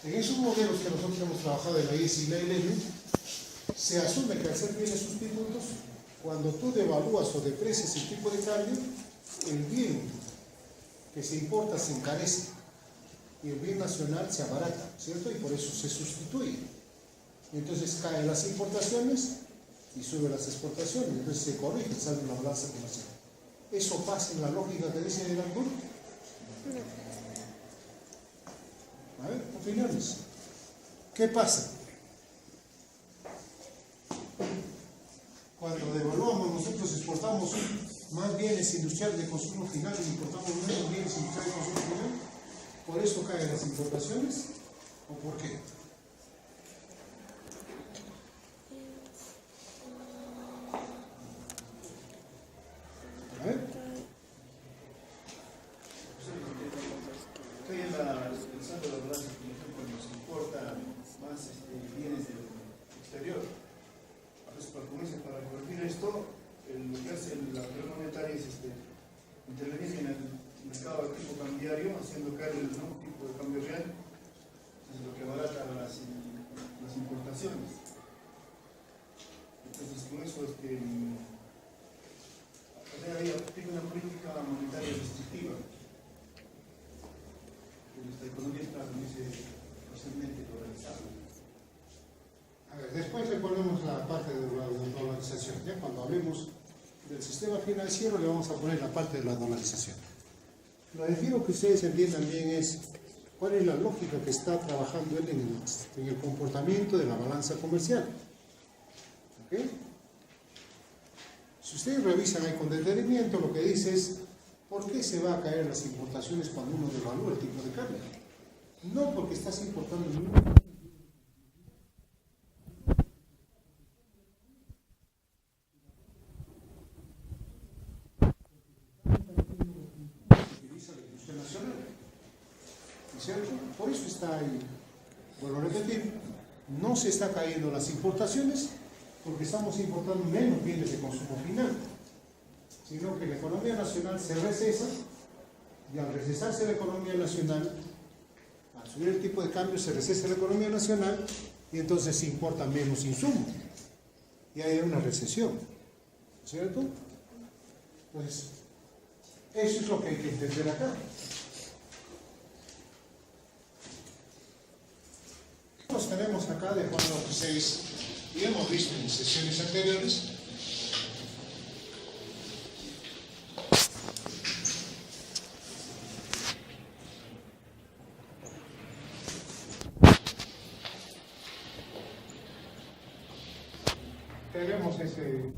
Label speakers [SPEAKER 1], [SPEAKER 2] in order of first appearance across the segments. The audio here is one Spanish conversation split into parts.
[SPEAKER 1] En esos modelos que nosotros hemos trabajado en la IES y la ILM, se asume que al ser bienes sustitutos, cuando tú devalúas o deprecias el tipo de cambio, el bien que se importa se encarece y el bien nacional se abarata, ¿cierto? Y por eso se sustituye. Entonces caen las importaciones y suben las exportaciones, entonces se corrige el saldo en la balanza comercial. ¿Eso pasa en la lógica que dice el autor? A ver, opiniones. ¿Qué pasa? Cuando devaluamos, nosotros exportamos más bienes industriales de consumo final y importamos menos bienes industriales de consumo final. ¿Por eso caen las importaciones? ¿O por qué? A ver.
[SPEAKER 2] Estoy en el saldo de la balanza comercial cuando se importa más bienes del exterior. Para corregir esto, lo que hace la autoridad monetaria es intervenir en el mercado de tipo cambiario, haciendo caer el nuevo tipo de cambio real, es lo que abarata las importaciones. Entonces, con eso ahí aplica una política monetaria restrictiva. Nuestra economía está parcialmente dolarizada.
[SPEAKER 1] A ver, después le ponemos la parte de la dolarización. ¿Ya? Cuando hablemos del sistema financiero le vamos a poner la parte de la dolarización. Lo que quiero que ustedes entiendan bien es cuál es la lógica que está trabajando él en el comportamiento de la balanza comercial. ¿Ok? Si ustedes revisan ahí con detenimiento, lo que dice es ¿por qué se va a caer las importaciones cuando uno devalúa el tipo de cambio? No porque estás importando ningún ¿cierto? Por eso está ahí, vuelvo a repetir, no se está cayendo las importaciones porque estamos importando menos bienes de consumo final, sino que la economía nacional se recesa y al recesarse la economía nacional, al subir el tipo de cambio se recesa la economía nacional y entonces se importa menos insumos y hay una recesión, ¿cierto? Entonces, eso es lo que hay que entender acá. Tenemos acá de Juan 6 y hemos visto en sesiones anteriores tenemos ese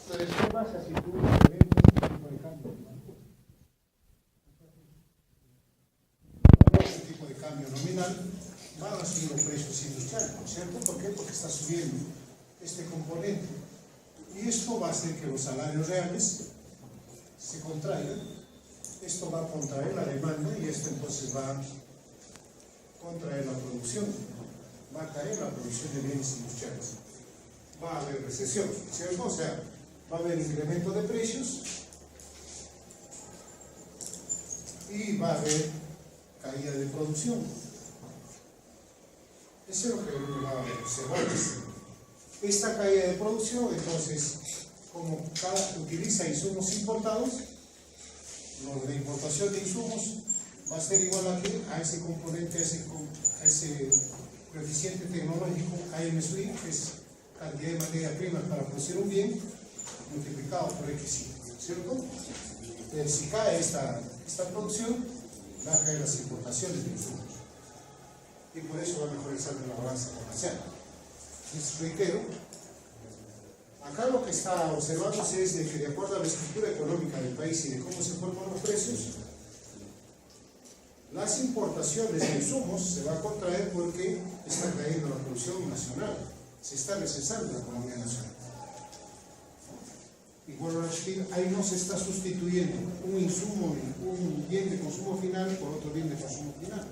[SPEAKER 1] entonces, ¿qué pasa si tú ves este tipo de cambio? Tipo de cambio nominal, van a subir los precios industriales, ¿no es cierto? ¿Por qué? Porque está subiendo este componente. Y esto va a hacer que los salarios reales se contraigan. Esto va a contraer la demanda y esto entonces va a contraer la producción. Va a caer la producción de bienes industriales. Va a haber recesión, ¿cierto? O sea, va a haber incremento de precios y va a haber caída de producción. Eso es lo que se va a decir. Esta caída de producción, entonces, como utiliza insumos importados, la importación de insumos va a ser igual a ese componente, a ese coeficiente tecnológico AMSUI, que es cantidad de materia prima para producir un bien, multiplicado por X, ¿cierto? Entonces, si cae esta producción, va a caer las importaciones de insumos y por eso va a mejorar el saldo de la balanza comercial. Les reitero, acá lo que está observándose es de que de acuerdo a la estructura económica del país y de cómo se forman los precios, las importaciones de insumos se va a contraer porque está cayendo la producción nacional, se está recesando la economía nacional. Y vuelvo a decir, ahí no se está sustituyendo un insumo, un bien de consumo final por otro bien de consumo final.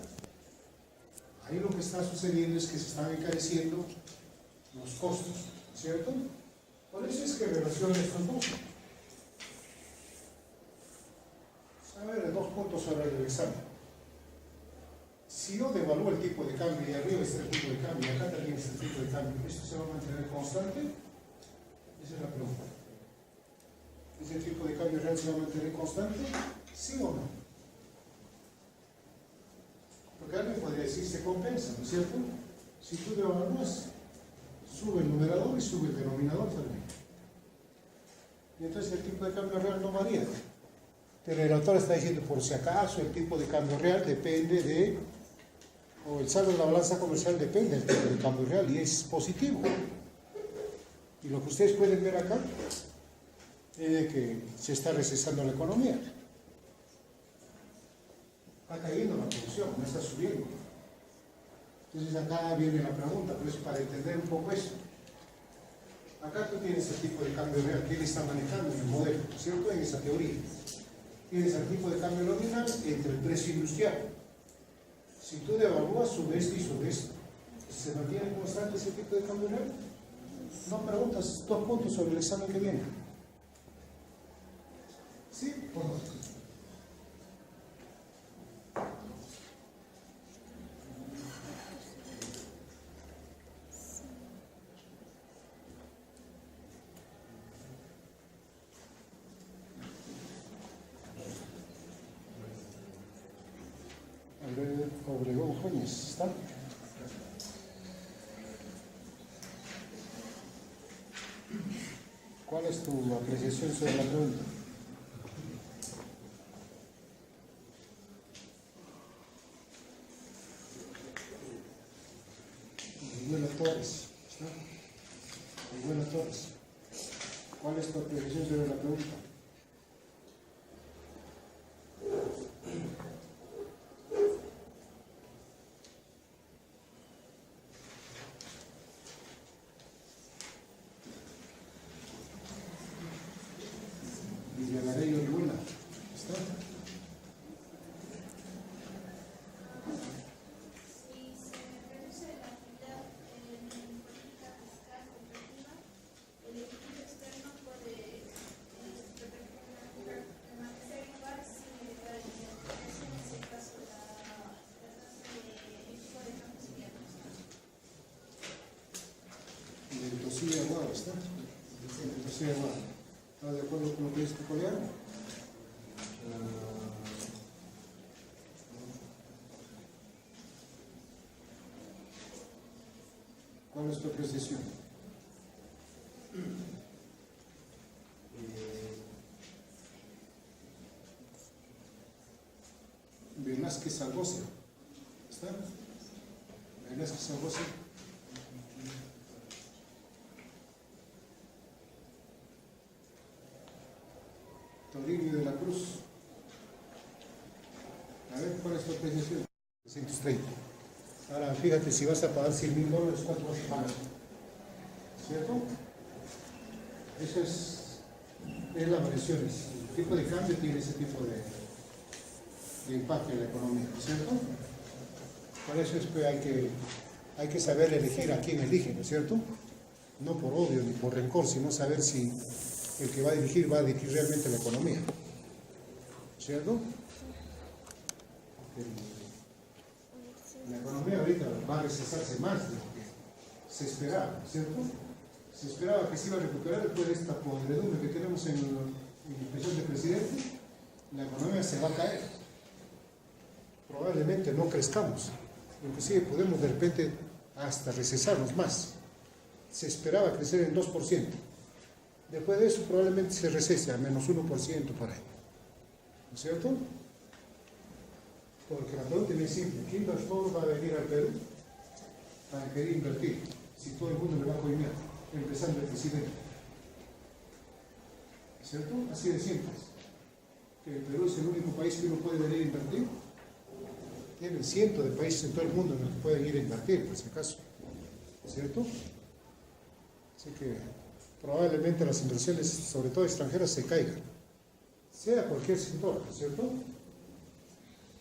[SPEAKER 1] Ahí lo que está sucediendo es que se están encareciendo los costos, ¿cierto? Por eso es que relacionan estos dos. 2 puntos sobre el examen. Si yo devalúo el tipo de cambio y arriba está el tipo de cambio y acá también está el tipo de cambio, ¿esto se va a mantener constante? Esa es la pregunta. ¿Ese tipo de cambio real se va a mantener constante? ¿Sí o no? Porque alguien podría decir se compensa, ¿no es cierto? Si tú devalúas, sube el numerador y sube el denominador también. Y entonces el tipo de cambio real no varía. Pero el autor está diciendo, por si acaso, el tipo de cambio real depende de, o el saldo de la balanza comercial depende del tipo de cambio real y es positivo. Y lo que ustedes pueden ver acá es que se está recesando la economía. Está cayendo la producción, no está subiendo. Entonces acá viene la pregunta, pero es para entender un poco eso. Acá tú tienes el tipo de cambio real que él está manejando en el modelo, ¿cierto? En esa teoría. Tienes el tipo de cambio nominal entre el precio industrial. Si tú devalúas, sube esto y sube esto. ¿Se mantiene constante ese tipo de cambio real? No preguntas 2 puntos sobre el examen que viene. ¿Sí o no? Obregón Jóñez, ¿está? ¿Cuál es tu apreciación sobre la pregunta? Miguel Torres, ¿está? Miguel Torres, ¿cuál es tu apreciación sobre la pregunta? ¿Estás de acuerdo con lo que dice tu colega? ¿Cuál es tu apreciación? Velázquez Alboce. ¿Está? Velázquez Alboce. Toribio de la Cruz. A ver, ¿cuál es tu apreciación? 330. Ahora, fíjate, si vas a pagar $100,000, ¿cuánto vas a pagar? ¿Cierto? Eso es la variación. El tipo de cambio tiene ese tipo de impacto en la economía, ¿cierto? Por eso es que hay que saber elegir a quién elige, ¿no es cierto? No por odio ni por rencor, sino saber si el que va a dirigir realmente la economía, ¿cierto? La economía ahorita va a recesarse más de lo que se esperaba, ¿cierto? Se esperaba que se iba a recuperar después de esta podredumbre que tenemos en la expresión del presidente. La economía se va a caer. Probablemente no crezcamos, inclusive podemos de repente hasta recesarnos más. Se esperaba crecer en 2%. Después de eso probablemente se recese a menos 1% por ahí. ¿No es cierto? Porque la pregunta es bien simple. ¿Qué inversor va a venir al Perú para querer invertir si todo el mundo le va a coimear, empezando el presidente? ¿Es cierto? Así de simple. Que el Perú es el único país que uno puede venir a invertir. Tienen cientos de países en todo el mundo en los que pueden ir a invertir, por si acaso. ¿Es cierto? Así que probablemente las inversiones, sobre todo extranjeras, se caigan. Sea cualquier sector, ¿no es cierto?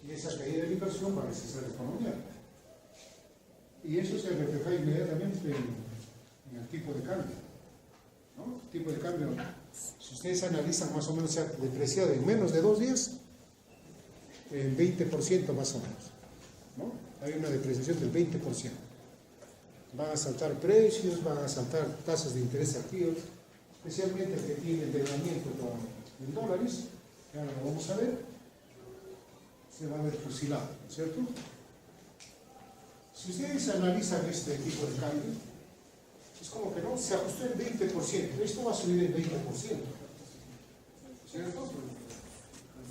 [SPEAKER 1] Y esa caída de la inversión va a recesar la economía. Y eso se refleja inmediatamente en el tipo de cambio, ¿no? El tipo de cambio, si ustedes analizan, más o menos se ha depreciado en menos de 2 días, el 20% más o menos, ¿no? Hay una depreciación del 20%. Van a saltar precios, van a saltar tasas de interés activos, especialmente el que tiene endeudamiento en dólares, que ahora lo vamos a ver, se va a ver fusilado, ¿cierto? Si ustedes analizan este tipo de cambio, es como que no, se ajustó el 20%, esto va a subir el 20%, ¿cierto?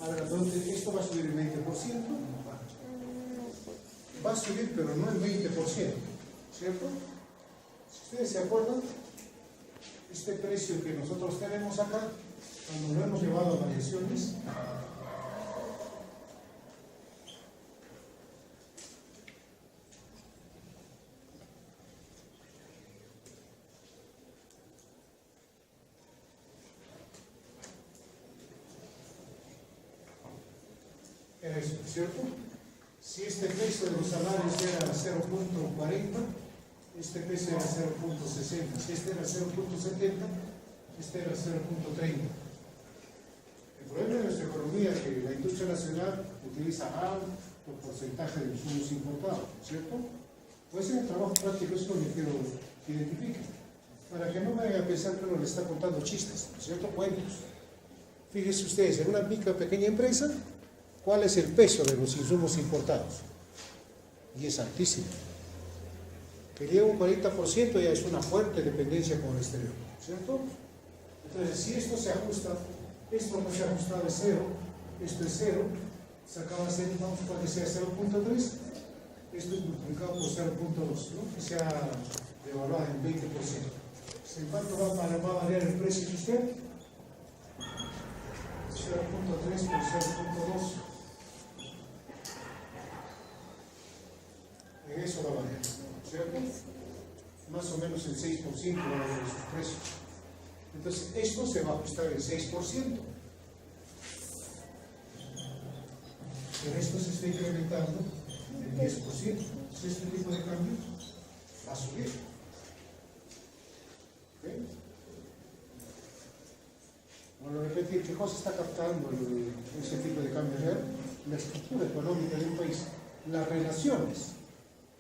[SPEAKER 1] Ahora, ¿dónde esto va a subir el 20%? Va a subir, pero no el 20%, ¿cierto? Si ustedes se acuerdan, este precio que nosotros tenemos acá, cuando lo hemos llevado a variaciones, era eso, ¿cierto? Si este peso de los salarios era 0.40, este peso era 0.60, si este era 0.70, este era 0.30. El problema de nuestra economía es que la industria nacional utiliza alto porcentaje de insumos importados, ¿cierto? Pues en el trabajo práctico es lo que quiero que identifiquen, para que no me vayan a pensar que uno le está contando chistes, ¿cierto? Cuentos. Fíjense ustedes, en una pequeña empresa, ¿cuál es el peso de los insumos importados? Y es altísimo. Que lleva un 40% ya es una fuerte dependencia con el exterior, ¿cierto? Entonces, si esto se ajusta, esto no se ha ajustado es 0, esto es 0, se acaba de ser, vamos a que sea 0.3, esto es multiplicado por 0.2, ¿no? Que sea devaluado en 20%. ¿En cuánto va a variar el precio de usted? 0.3 por 0.2. En eso va a variar, ¿cierto? Más o menos el 6% va a variar sus precios. Entonces, esto se va a ajustar el 6%. Pero esto se está incrementando el 10%. Entonces, este tipo de cambio va a subir. ¿Okay? Bueno, repetir, ¿qué cosa está captando ese tipo de cambio real? La estructura económica de un país, las relaciones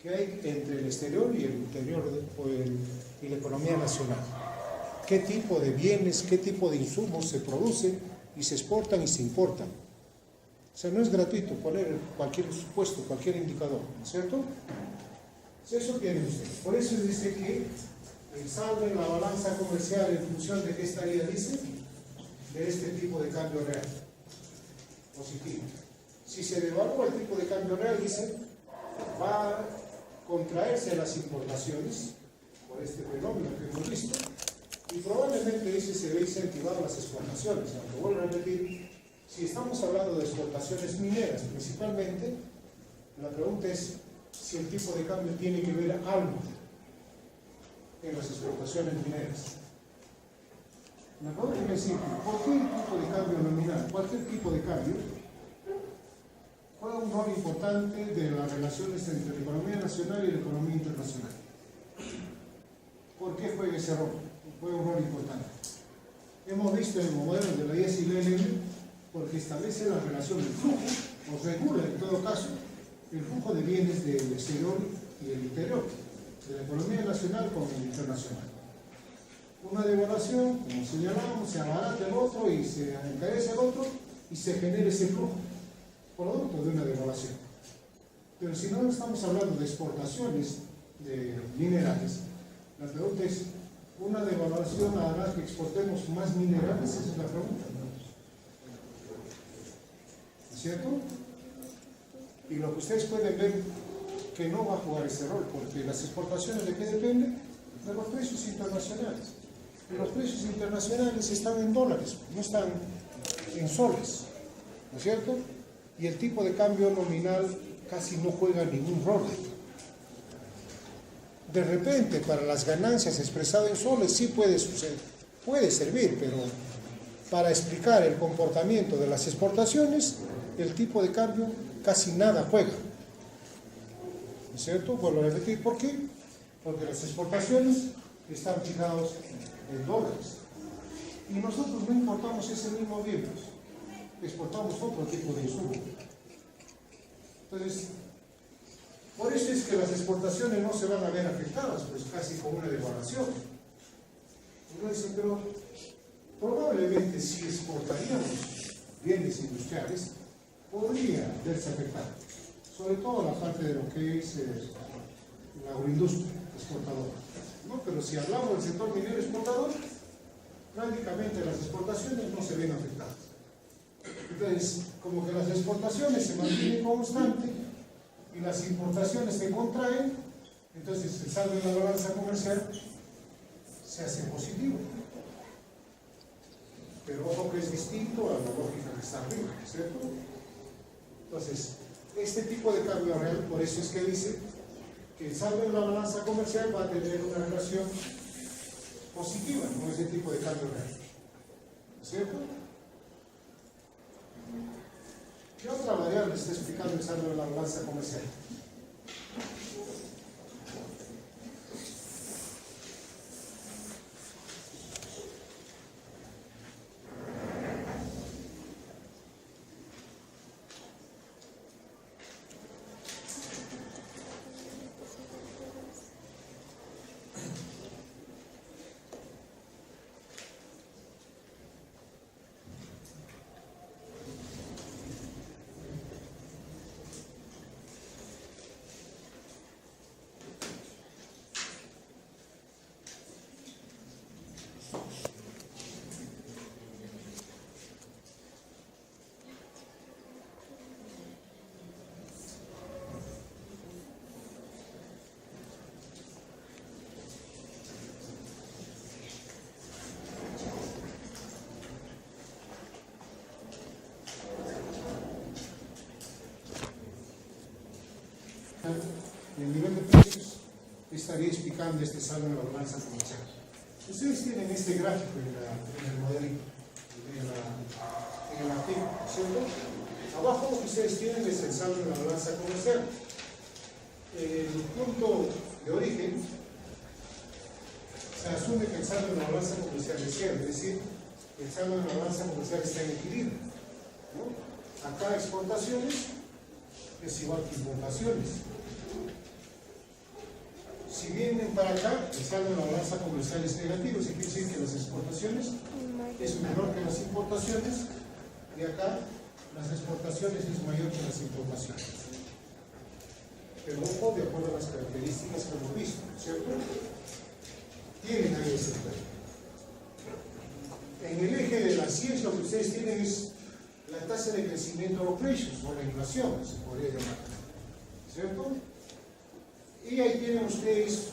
[SPEAKER 1] que hay entre el exterior y el interior y la economía nacional. ¿Qué tipo de bienes, qué tipo de insumos se producen y se exportan y se importan? O sea, no es gratuito poner cualquier supuesto, cualquier indicador, ¿no es cierto? Eso tienen ustedes. Por eso dice que el saldo en la balanza comercial en función de qué estaría, dice, de este tipo de cambio real, positivo. Si se devalúa el tipo de cambio real, dice, va a contraerse las importaciones por este fenómeno que hemos visto y probablemente dice se ve incentivar las exportaciones. Aunque vuelvo a repetir, si estamos hablando de exportaciones mineras principalmente, la pregunta es si el tipo de cambio tiene que ver algo en las exportaciones mineras. La pregunta es simple, ¿por qué el tipo de cambio nominal? Cualquier tipo de cambio juega un rol importante de las relaciones entre la economía nacional y la economía internacional. ¿Por qué juega ese rol? Juega un rol importante. Hemos visto en el modelo de la IES y la LM porque establece la relación del flujo, o regula en todo caso, el flujo de bienes del exterior y del interior, de la economía nacional con el internacional. Una devaluación, como señalamos, se abarata el otro y se encarece el otro y se genera ese flujo, producto de una devaluación. Pero si no estamos hablando de exportaciones de minerales, la pregunta es, ¿una devaluación hará que exportemos más minerales? Esa es la pregunta. ¿Es cierto? Y lo que ustedes pueden ver que no va a jugar ese rol, porque las exportaciones ¿de qué dependen? De los precios internacionales. Y los precios internacionales están en dólares, no están en soles, ¿no es cierto? Y el tipo de cambio nominal casi no juega ningún rol. De repente, para las ganancias expresadas en soles sí puede suceder, puede servir, pero para explicar el comportamiento de las exportaciones, el tipo de cambio casi nada juega. ¿No es cierto? Vuelvo a repetir, ¿por qué? Porque las exportaciones están fijadas en dólares. Y nosotros no importamos ese mismo bien, exportamos otro tipo de insumo. Entonces, por eso es que las exportaciones no se van a ver afectadas, pues casi con una devaluación. Uno dice, pero probablemente si exportaríamos bienes industriales, podría verse afectado, sobre todo la parte de lo que es la agroindustria exportadora, ¿no? Pero si hablamos del sector minero exportador, prácticamente las exportaciones no se ven afectadas. Entonces, como que las exportaciones se mantienen constantes y las importaciones se contraen, entonces el saldo de la balanza comercial se hace positivo. Pero ojo que es distinto a la lógica que está arriba, ¿cierto? Entonces, este tipo de cambio real, por eso es que dice que el saldo de la balanza comercial va a tener una relación positiva con ese tipo de cambio real, ¿cierto? ¿Qué otra variable está explicando el saldo de la balanza comercial? El nivel de precios estaría explicando este saldo de la balanza comercial. Ustedes tienen este gráfico en el modelito, en el artículo, ¿cierto? Abajo lo que ustedes tienen es el saldo de la balanza comercial. El punto de origen se asume que el saldo de la balanza comercial es cero, es decir, el saldo de la balanza comercial está en equilibrio, ¿no? Acá exportaciones es igual que importaciones. Si vienen para acá, el saldo de la balanza comercial es negativo, eso quiere decir que las exportaciones es menor que las importaciones, y acá las exportaciones es mayor que las importaciones. Pero ojo, de acuerdo a las características que hemos visto, ¿cierto? Tienen ahí ese tema. En el eje de la ciencia lo que ustedes tienen es la tasa de crecimiento de los precios, o la inflación, se podría llamar, ¿cierto? Y ahí tienen ustedes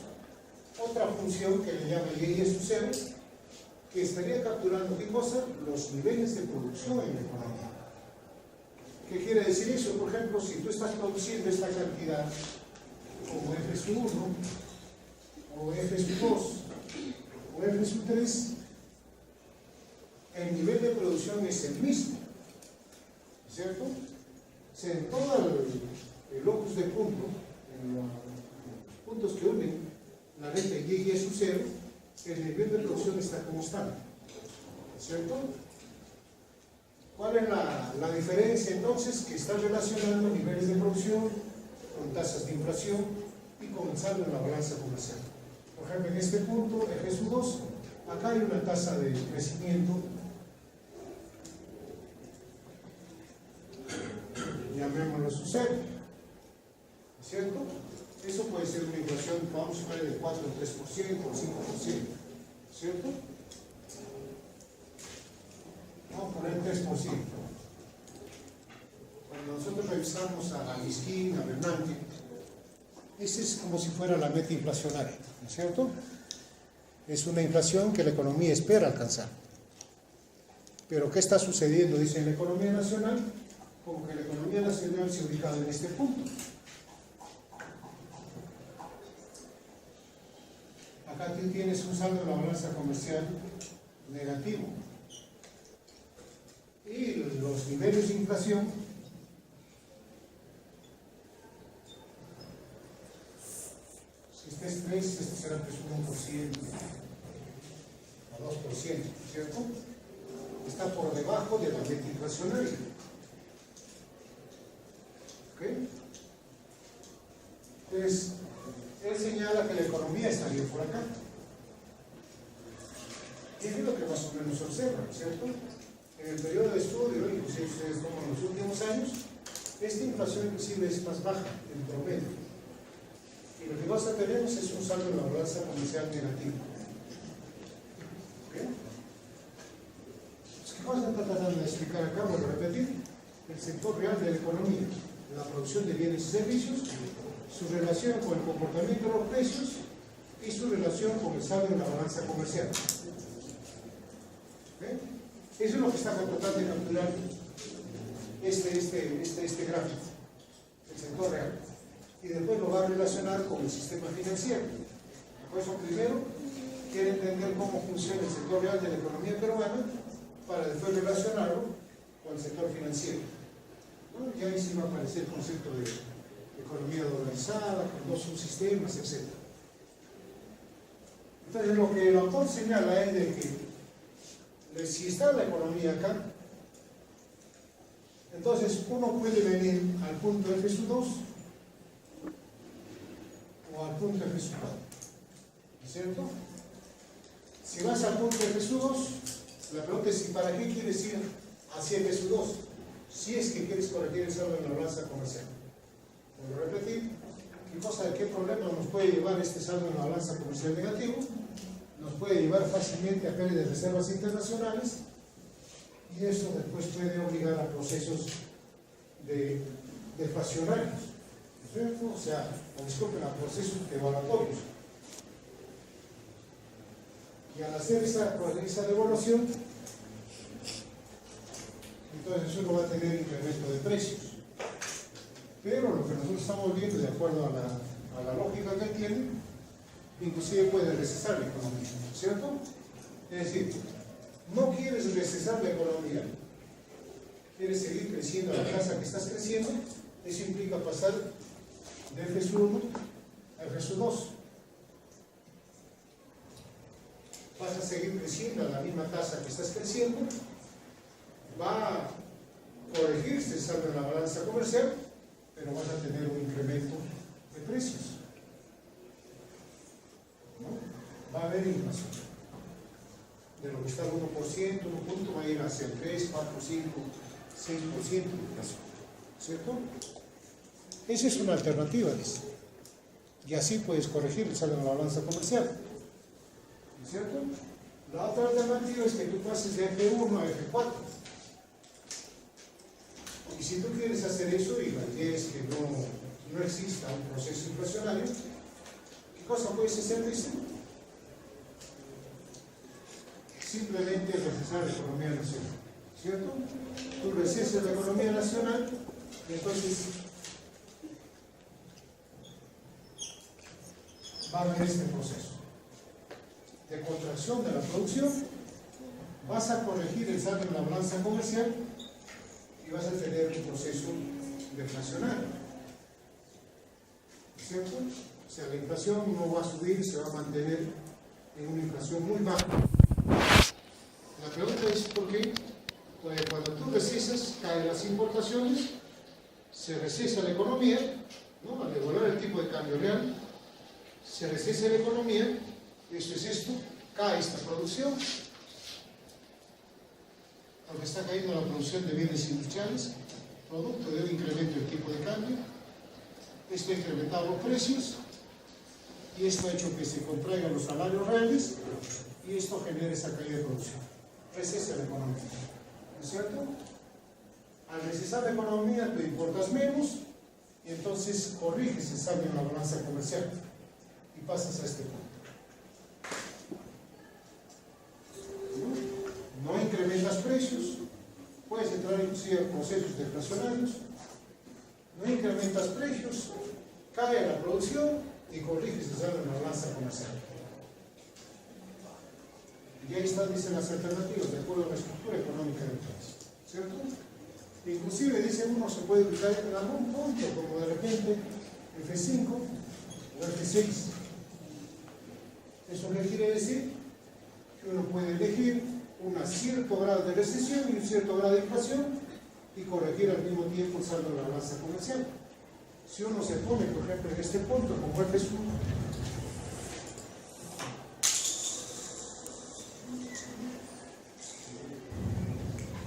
[SPEAKER 1] otra función que le llaman Y es cero, que estaría capturando, ¿qué cosa? Los niveles de producción en la economía. ¿Qué quiere decir eso? Por ejemplo, si tú estás produciendo esta cantidad, como F1, o F2, o F3, el nivel de producción es el mismo, ¿cierto? O sea, en todo el locus de punto, en los puntos que unen la recta Y es cero, el nivel de producción está constante, ¿cierto? ¿Cuál es la diferencia entonces? Que está relacionando niveles de producción con tasas de inflación y comenzando en la balanza comercial. Por ejemplo, en este punto, F2, acá hay una tasa de crecimiento, llamémoslo su cero, ¿cierto? Eso puede ser una inflación, vamos a poner del 4 al 3% o 5%, ¿cierto? Vamos a poner 3%. Cuando nosotros revisamos a Miskin, a Bernanke, ese es como si fuera la meta inflacionaria, ¿no es cierto? Es una inflación que la economía espera alcanzar. Pero ¿qué está sucediendo? Dice en la economía nacional, como que la economía nacional se ha ubicado en este punto. Acá tú tienes un saldo de la balanza comercial negativo. Y los niveles de inflación si este es 3, este será pues 1% o 2%, ¿cierto? Está por debajo de la meta inflacionaria. ¿Ok? Entonces, él señala que la economía estaría por acá. Y es lo que más o menos se observa, ¿cierto? En el periodo de estudio, inclusive ustedes toman los últimos años, esta inflación inclusive es más baja en promedio. Y lo que nosotros tenemos es un saldo en la balanza comercial negativo. ¿Okay? ¿Qué cosa está tratando de explicar acá? Voy a repetir. El sector real de la economía, la producción de bienes y servicios, su relación con el comportamiento de los precios y su relación con el saldo en la balanza comercial. ¿Okay? Eso es lo que está tratando de capturar este gráfico, el sector real. Y después lo va a relacionar con el sistema financiero. Por eso primero quiere entender cómo funciona el sector real de la economía peruana para después relacionarlo con el sector financiero. ¿No? Y ahí sí va a aparecer el concepto de economía dolarizada, con dos subsistemas, etc. Entonces lo que el autor señala es de que si está la economía acá, entonces uno puede venir al punto F sub 2 o al punto F sub 4, ¿cierto? Si vas al punto F sub 2, la pregunta es ¿para qué quieres ir hacia F sub 2? Si es que quieres corregir el saldo en la balanza comercial. Vuelvo a repetir, ¿qué problema nos puede llevar este saldo en la balanza comercial negativo? Nos puede llevar fácilmente a pérdidas de reservas internacionales y eso después puede obligar a procesos deflacionarios, ¿cierto? O sea, disculpen, a procesos devaluatorios. Y al hacer esa devaluación, entonces uno va a tener incremento de precios. Pero lo que nosotros estamos viendo, de acuerdo a la lógica que tiene, inclusive puede recesar la economía, ¿cierto? Es decir, no quieres recesar la economía, quieres seguir creciendo a la tasa que estás creciendo, eso implica pasar de F sub 1 a F sub 2. Vas a seguir creciendo a la misma tasa que estás creciendo, va a corregirse el saldo en la balanza comercial, pero vas a tener un incremento de precios. ¿No? Va a haber inflación. De lo que está al 1%, un punto va a ir hacia el 3, 4, 5, 6% de inflación. ¿Cierto? Esa es una alternativa, dice. Y así puedes corregir el saldo en la balanza comercial. ¿Cierto? La otra alternativa es que tú pases de F1 a F4. Y si tú quieres hacer eso y la idea es que no exista un proceso inflacionario, ¿qué cosa puedes hacer? Dice, simplemente recesar la economía nacional, ¿cierto? Tú recesas la economía nacional y entonces va a haber este proceso de contracción de la producción, vas a corregir el saldo en la balanza comercial y vas a tener un proceso deflacionario, ¿cierto? O sea, la inflación no va a subir, se va a mantener en una inflación muy baja. La pregunta es ¿por qué? Pues cuando tú recesas, caen las importaciones, se recesa la economía, ¿no? Al devolver el tipo de cambio real, se recesa la economía, esto es esto, cae esta producción, porque está cayendo la producción de bienes industriales, producto de un incremento del tipo de cambio. Esto ha incrementado los precios y esto ha hecho que se contraigan los salarios reales y esto genera esa caída de producción. Recesa la economía, ¿no es cierto? Al recesar la economía tú importas menos y entonces corriges el saldo en la balanza comercial y pasas a este punto. No incrementas precios, puedes entrar inclusive en procesos deflacionarios, no incrementas precios, cae la producción y corriges el saldo en la balanza comercial. Y ahí están, dicen las alternativas, de acuerdo a la estructura económica del país, ¿cierto? Inclusive, dice uno, se puede ubicar en algún punto, como de repente F5 o F6. ¿Eso qué quiere decir? Que uno puede elegir un cierto grado de recesión y un cierto grado de inflación y corregir al mismo tiempo el saldo de la balanza comercial. Si uno se pone, por ejemplo, en este punto, como F sub,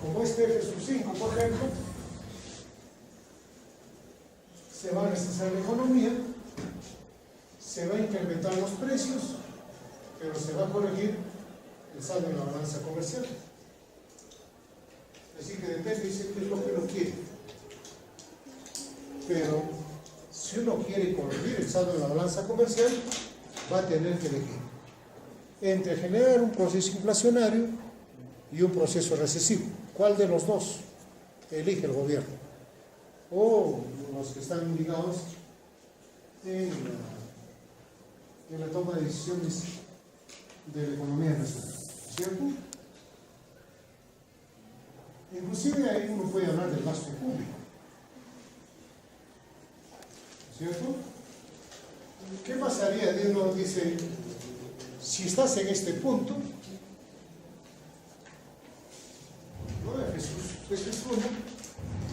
[SPEAKER 1] como este F sub 5, por ejemplo, se va a restringir la economía, se va a incrementar los precios, pero se va a corregir el saldo en la balanza comercial. Así que depende, dice qué es lo que uno quiere. Pero si uno quiere corregir el saldo en la balanza comercial, va a tener que elegir entre generar un proceso inflacionario y un proceso recesivo. ¿Cuál de los dos elige el gobierno? O los que están ligados en la toma de decisiones de la economía nacional, ¿cierto? Inclusive ahí uno puede hablar del gasto público, ¿cierto? ¿Qué pasaría? Uno dice, si estás en este punto, ¿no? Jesús 1,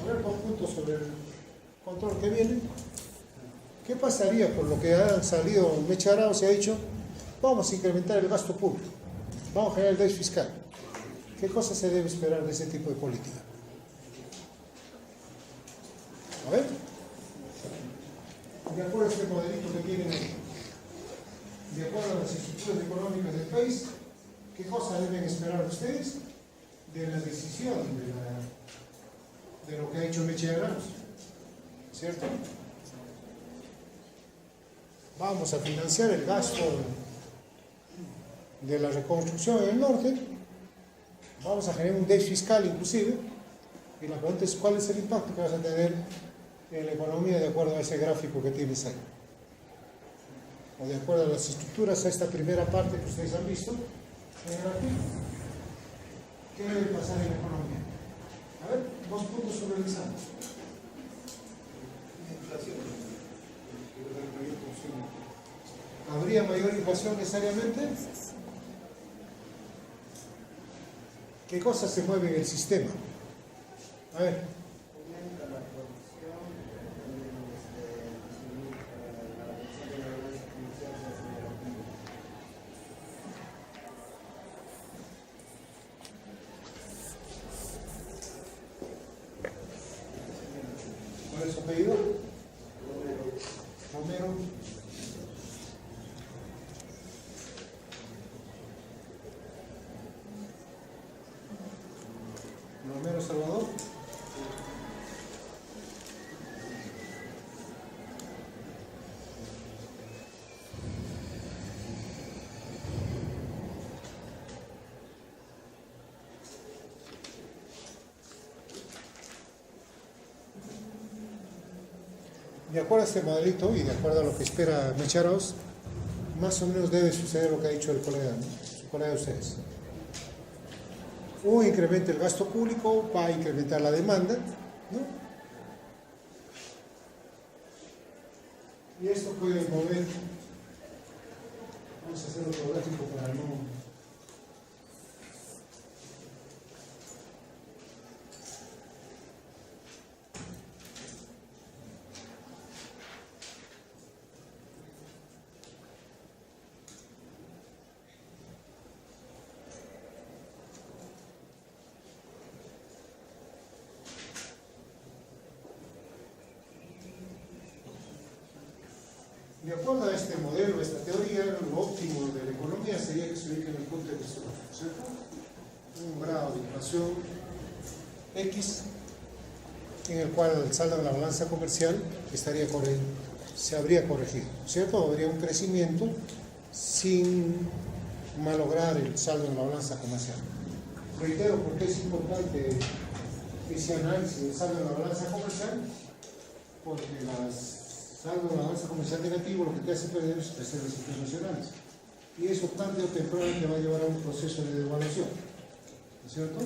[SPEAKER 1] a ver, con puntos sobre el control que viene. ¿Qué pasaría por lo que ha salido Mecharao? Se ha dicho, vamos a incrementar el gasto público, vamos a generar el déficit fiscal. ¿Qué cosa se debe esperar de ese tipo de política? A ver, de acuerdo a este modelito que tienen ahí, de acuerdo a las estructuras económicas del país, ¿qué cosa deben esperar ustedes de la decisión de lo que ha hecho Mecharao? ¿Cierto? Vamos a financiar el gasto de la reconstrucción en el norte, vamos a generar un déficit fiscal inclusive, y la pregunta es cuál es el impacto que vas a tener en la economía de acuerdo a ese gráfico que tienes ahí, o de acuerdo a las estructuras, a esta primera parte que ustedes han visto en el artículo. ¿Qué debe pasar en la economía? A ver, 2 puntos sobre el examen.
[SPEAKER 2] Inflación.
[SPEAKER 1] ¿Habría mayor inflación necesariamente? ¿Qué cosas se mueven en el sistema? A ver.
[SPEAKER 3] Aumenta la producción, la reducción de la balanza comercial se hace negativa.
[SPEAKER 1] ¿Cuál es su apellido? Romero. Romero Salvador. De acuerdo a este modelito y de acuerdo a lo que espera Mecharao, más o menos debe suceder lo que ha dicho el colega, ¿no? Su colega de ustedes. O incrementa el gasto público, va a incrementar la demanda, ¿no? Y esto puede mover, vamos a hacer otro gráfico para no... De acuerdo a este modelo, a esta teoría, lo óptimo de la economía sería que se ubique en el punto de vista, ¿cierto? Un grado de inflación X, en el cual el saldo de la balanza comercial se habría corregido, ¿cierto? Habría un crecimiento sin malograr el saldo de la balanza comercial. Reitero, porque es importante ese análisis del saldo de la balanza comercial, porque saldo de la balanza comercial negativo lo que te hace perder es reservas internacionales. Y eso tarde o temprano te va a llevar a un proceso de devaluación. ¿No es cierto?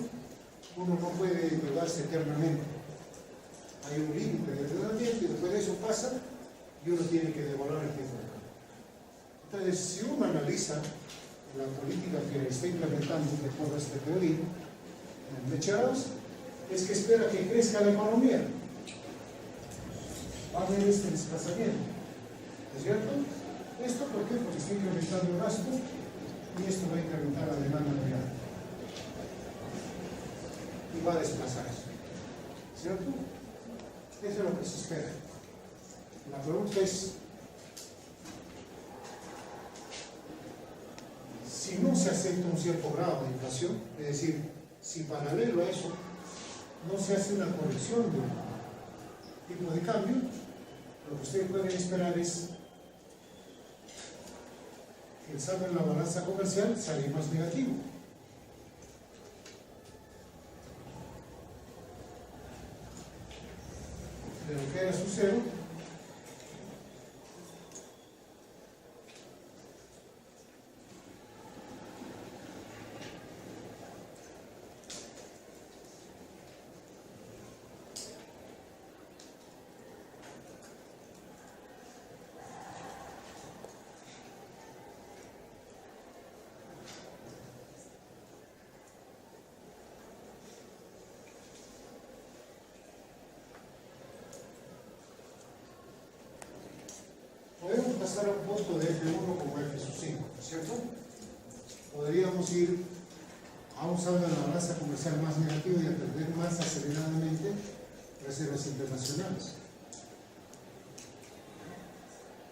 [SPEAKER 1] Uno no puede endeudarse eternamente. Hay un límite de endeudamiento y después de eso pasa y uno tiene que devaluar el tiempo. Entonces, si uno analiza la política que está implementando de acuerdo a esta teoría, Mecharao, es que espera que crezca la economía. va a haber este desplazamiento, ¿no es cierto? ¿Esto por qué? Porque está incrementando el gasto y esto va a incrementar la demanda real y va a desplazar eso, ¿cierto? Eso es lo que se espera. La pregunta es, si no se acepta un cierto grado de inflación, es decir, si paralelo a eso no se hace una corrección del tipo de cambio, lo que ustedes pueden esperar es que el saldo en la balanza comercial salga más negativo. De lo que era su cero, podemos pasar a un punto de F1 como F5, ¿cierto? Podríamos ir a un saldo en la balanza comercial más negativo y a perder más aceleradamente reservas internacionales.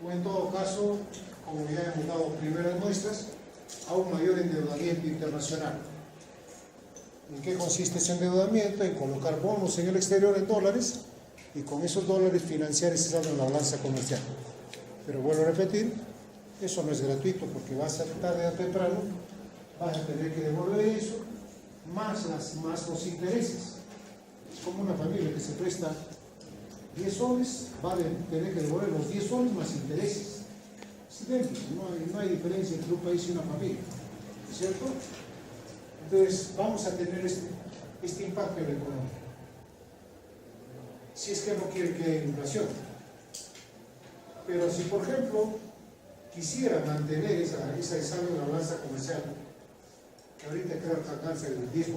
[SPEAKER 1] O en todo caso, como ya hemos dado primeras muestras, a un mayor endeudamiento internacional. ¿En qué consiste ese endeudamiento? En colocar bonos en el exterior en dólares y con esos dólares financiar ese saldo en la balanza comercial. Pero vuelvo a repetir, eso no es gratuito porque va a ser tarde o temprano, vas a tener que devolver eso, más los intereses. Es como una familia que se presta 10 soles, va a tener que devolver los 10 soles más intereses. Es idéntico, no hay diferencia entre un país y una familia, ¿es cierto? Entonces vamos a tener este impacto en la economía. Si es que no quiere que haya inflación. Pero si, por ejemplo, quisiera mantener esa saldo en la balanza comercial, que ahorita creo que alcanza el 10%,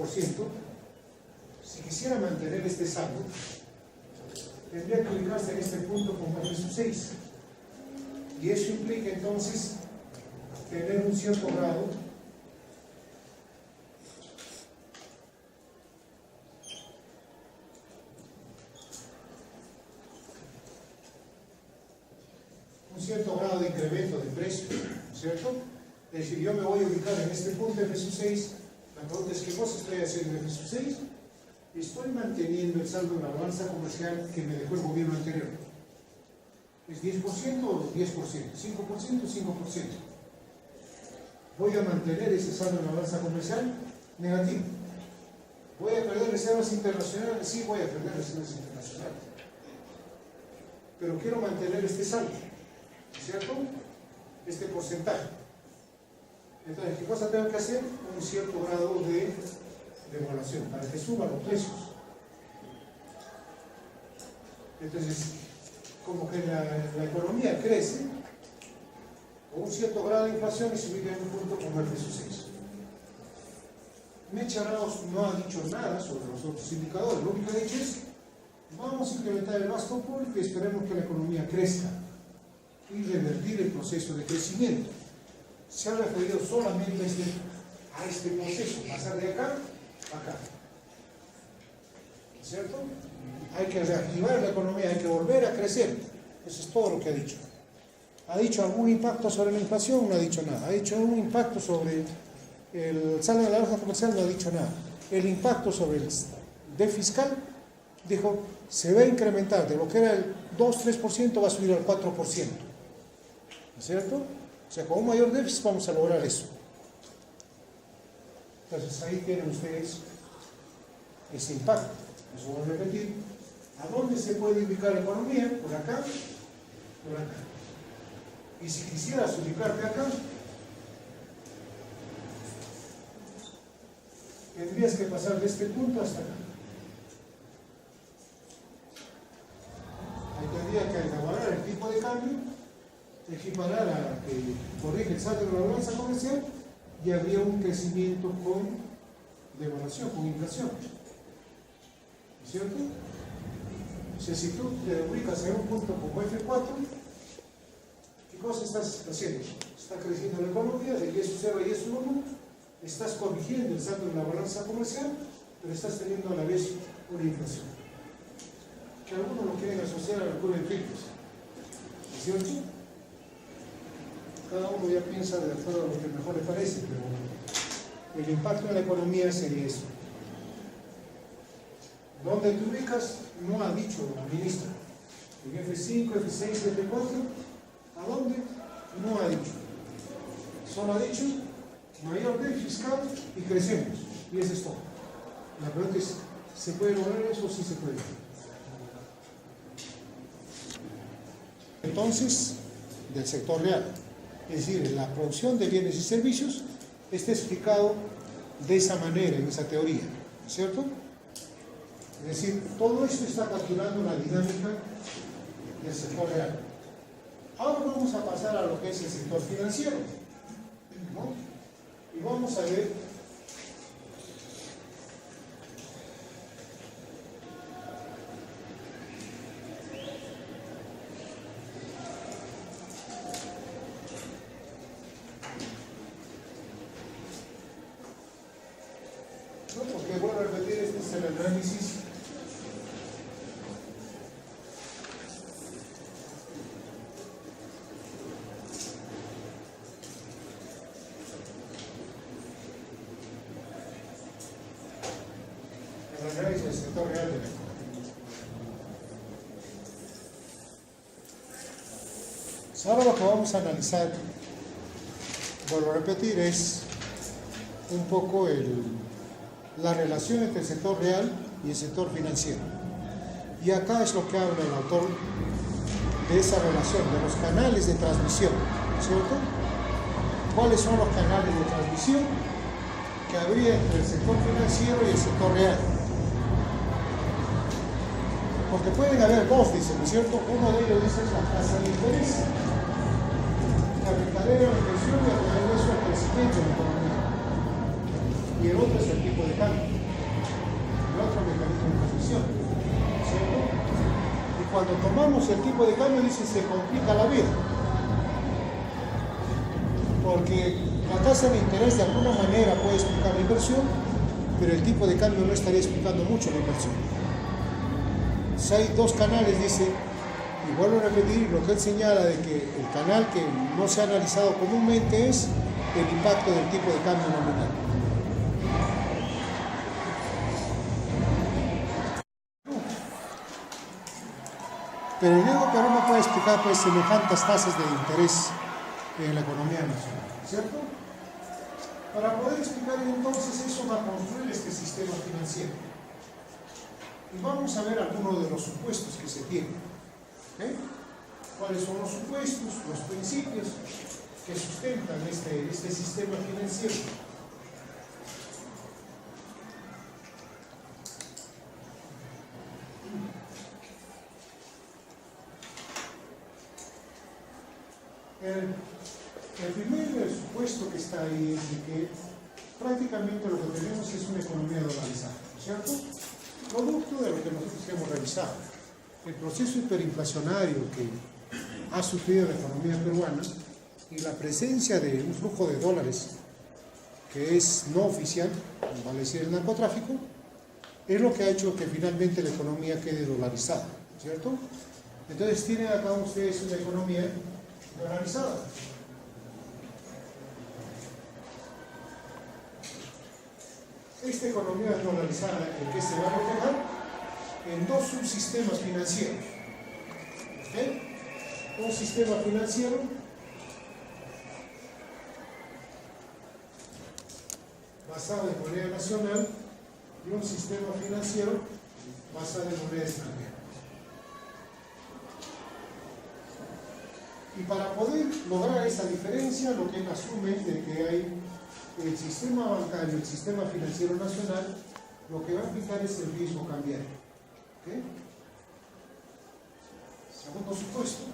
[SPEAKER 1] si quisiera mantener este saldo, tendría que ubicarse en este punto como F6. Y eso implica entonces tener un cierto grado de incremento de precios, ¿cierto? Es decir, yo me voy a ubicar en este punto F6, la pregunta es ¿qué cosa estoy haciendo en F6? Estoy manteniendo el saldo en la balanza comercial que me dejó el gobierno anterior. ¿Es 10% o 10%? ¿5% o 5%? Voy a mantener ese saldo en la balanza comercial negativo. ¿Voy a perder reservas internacionales? Sí, voy a perder reservas internacionales. Pero quiero mantener este saldo, ¿cierto? Este porcentaje. Entonces, ¿qué cosa tengo que hacer? Un cierto grado de devaluación para que suban los precios. Entonces, como que la economía crece con un cierto grado de inflación y se ubica en un punto como el F6. Mecha Arauz no ha dicho nada sobre los otros indicadores. Lo único que ha dicho es vamos a incrementar el gasto público y esperemos que la economía crezca y revertir el proceso de crecimiento. Se ha referido solamente a este proceso, pasar de acá a acá. ¿Cierto? Hay que reactivar la economía, hay que volver a crecer. Eso es todo lo que ha dicho. ¿Ha dicho algún impacto sobre la inflación? No ha dicho nada. ¿Ha dicho algún impacto sobre el saldo de la balanza comercial? No ha dicho nada. El impacto sobre el déficit fiscal, dijo, se va a incrementar de lo que era el 2-3%, va a subir al 4%. ¿No es cierto? O sea, con un mayor déficit vamos a lograr eso. Entonces ahí tienen ustedes ese impacto. Eso voy a repetir. ¿A dónde se puede ubicar la economía? Por acá, por acá. Y si quisieras ubicarte acá, tendrías que pasar de este punto hasta acá. Ahí tendría que equiparar el tipo de cambio, equiparar a que corrige el saldo de la balanza comercial y habría un crecimiento con devaluación, con inflación. ¿Es cierto? sea, si tú te ubicas en un punto como F4, ¿qué cosa estás haciendo? Está creciendo la economía, de Y es 0 y es 1, estás corrigiendo el saldo de la balanza comercial, pero estás teniendo a la vez una inflación. Que algunos lo quieren asociar a la curva de Phillips, ¿es cierto? Cada uno ya piensa de acuerdo a lo que mejor le parece, pero el impacto en la economía sería eso. ¿Dónde te ubicas? No ha dicho la ministra. En F5, F6, F4, ¿a dónde? No ha dicho. Solo ha dicho mayor déficit fiscal y crecemos. Y eso es todo. La pregunta es, ¿se puede lograr eso o sí se puede? Entonces, del sector real. Es decir, la producción de bienes y servicios está explicado de esa manera, en esa teoría, ¿cierto? Es decir, todo esto está capturando la dinámica del sector real. Ahora vamos a pasar a lo que es el sector financiero, ¿no? Y vamos a ver porque vuelvo a repetir, este es el análisis del sector real de la economía. Ahora lo que vamos a analizar, vuelvo a repetir, es un poco la relación entre el sector real y el sector financiero. Y acá es lo que habla el autor de esa relación, de los canales de transmisión, ¿cierto? ¿Cuáles son los canales de transmisión que habría entre el sector financiero y el sector real? Porque pueden haber dos, dice, ¿no es cierto? Uno de ellos dice es la tasa de interés, la verdadera inversión y a través de eso el crecimiento de la economía. Y el otro es el tipo de cambio, el otro mecanismo de transmisión, ¿cierto? Y cuando tomamos el tipo de cambio, dice, se complica la vida. Porque la tasa de interés de alguna manera puede explicar la inversión, pero el tipo de cambio no estaría explicando mucho la inversión. Si hay dos canales, dice, y vuelvo a repetir lo que él señala de que el canal que no se ha analizado comúnmente es el impacto del tipo de cambio nominal. Pero el Diego Perón no puede explicar pues semejantes tasas de interés en la economía nacional, ¿cierto? Para poder explicar entonces eso va a construir este sistema financiero. Y vamos a ver algunos de los supuestos que se tienen. ¿Cuáles son los supuestos, los principios que sustentan este sistema financiero? El primer supuesto que está ahí es de que prácticamente lo que tenemos es una economía dolarizada, ¿cierto? Producto de lo que nosotros hemos revisado. El proceso hiperinflacionario que ha sufrido la economía peruana y la presencia de un flujo de dólares que es no oficial, vale decir el narcotráfico, es lo que ha hecho que finalmente la economía quede dolarizada, ¿cierto? Entonces tienen acá ustedes una economía dolarizada. Esta economía dolarizada, ¿en qué se va a reflejar? En dos subsistemas financieros. Un sistema financiero basado en moneda nacional y un sistema financiero basado en moneda extranjera. Y para poder lograr esa diferencia, lo que él asume es de que hay el sistema bancario, el sistema financiero nacional, lo que va a aplicar es el riesgo cambiario. Segundo supuesto.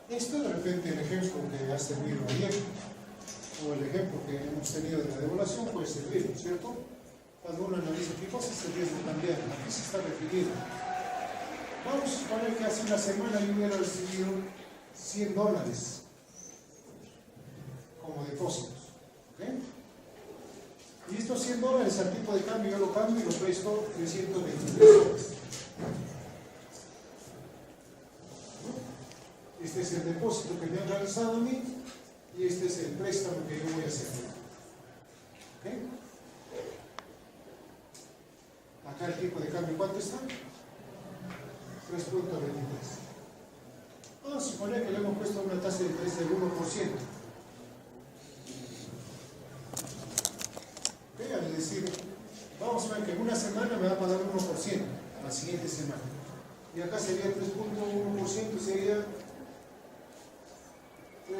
[SPEAKER 1] Esto de repente repente el ejemplo que ha servido ayer, o el ejemplo que hemos tenido de la devaluación puede servir, ¿no es cierto? Cuando uno analiza qué cosa es el riesgo cambiario, ¿a qué se está refiriendo? Vamos a suponer que hace una semana yo hubiera recibido $100 como depósitos, ¿ok? Y estos $100 al tipo de cambio yo lo cambio y lo presto $323. Este es el depósito que me han realizado a mí y este es el préstamo que yo voy a hacer. ¿Ok? Acá el tipo de cambio, ¿cuánto está? 3.23. Vamos a suponer que le hemos puesto una tasa de interés del 1%. ¿Ok? Es decir, vamos a ver que en una semana me va a pagar 1% la siguiente semana. Y acá sería 3.1%, sería 3.242,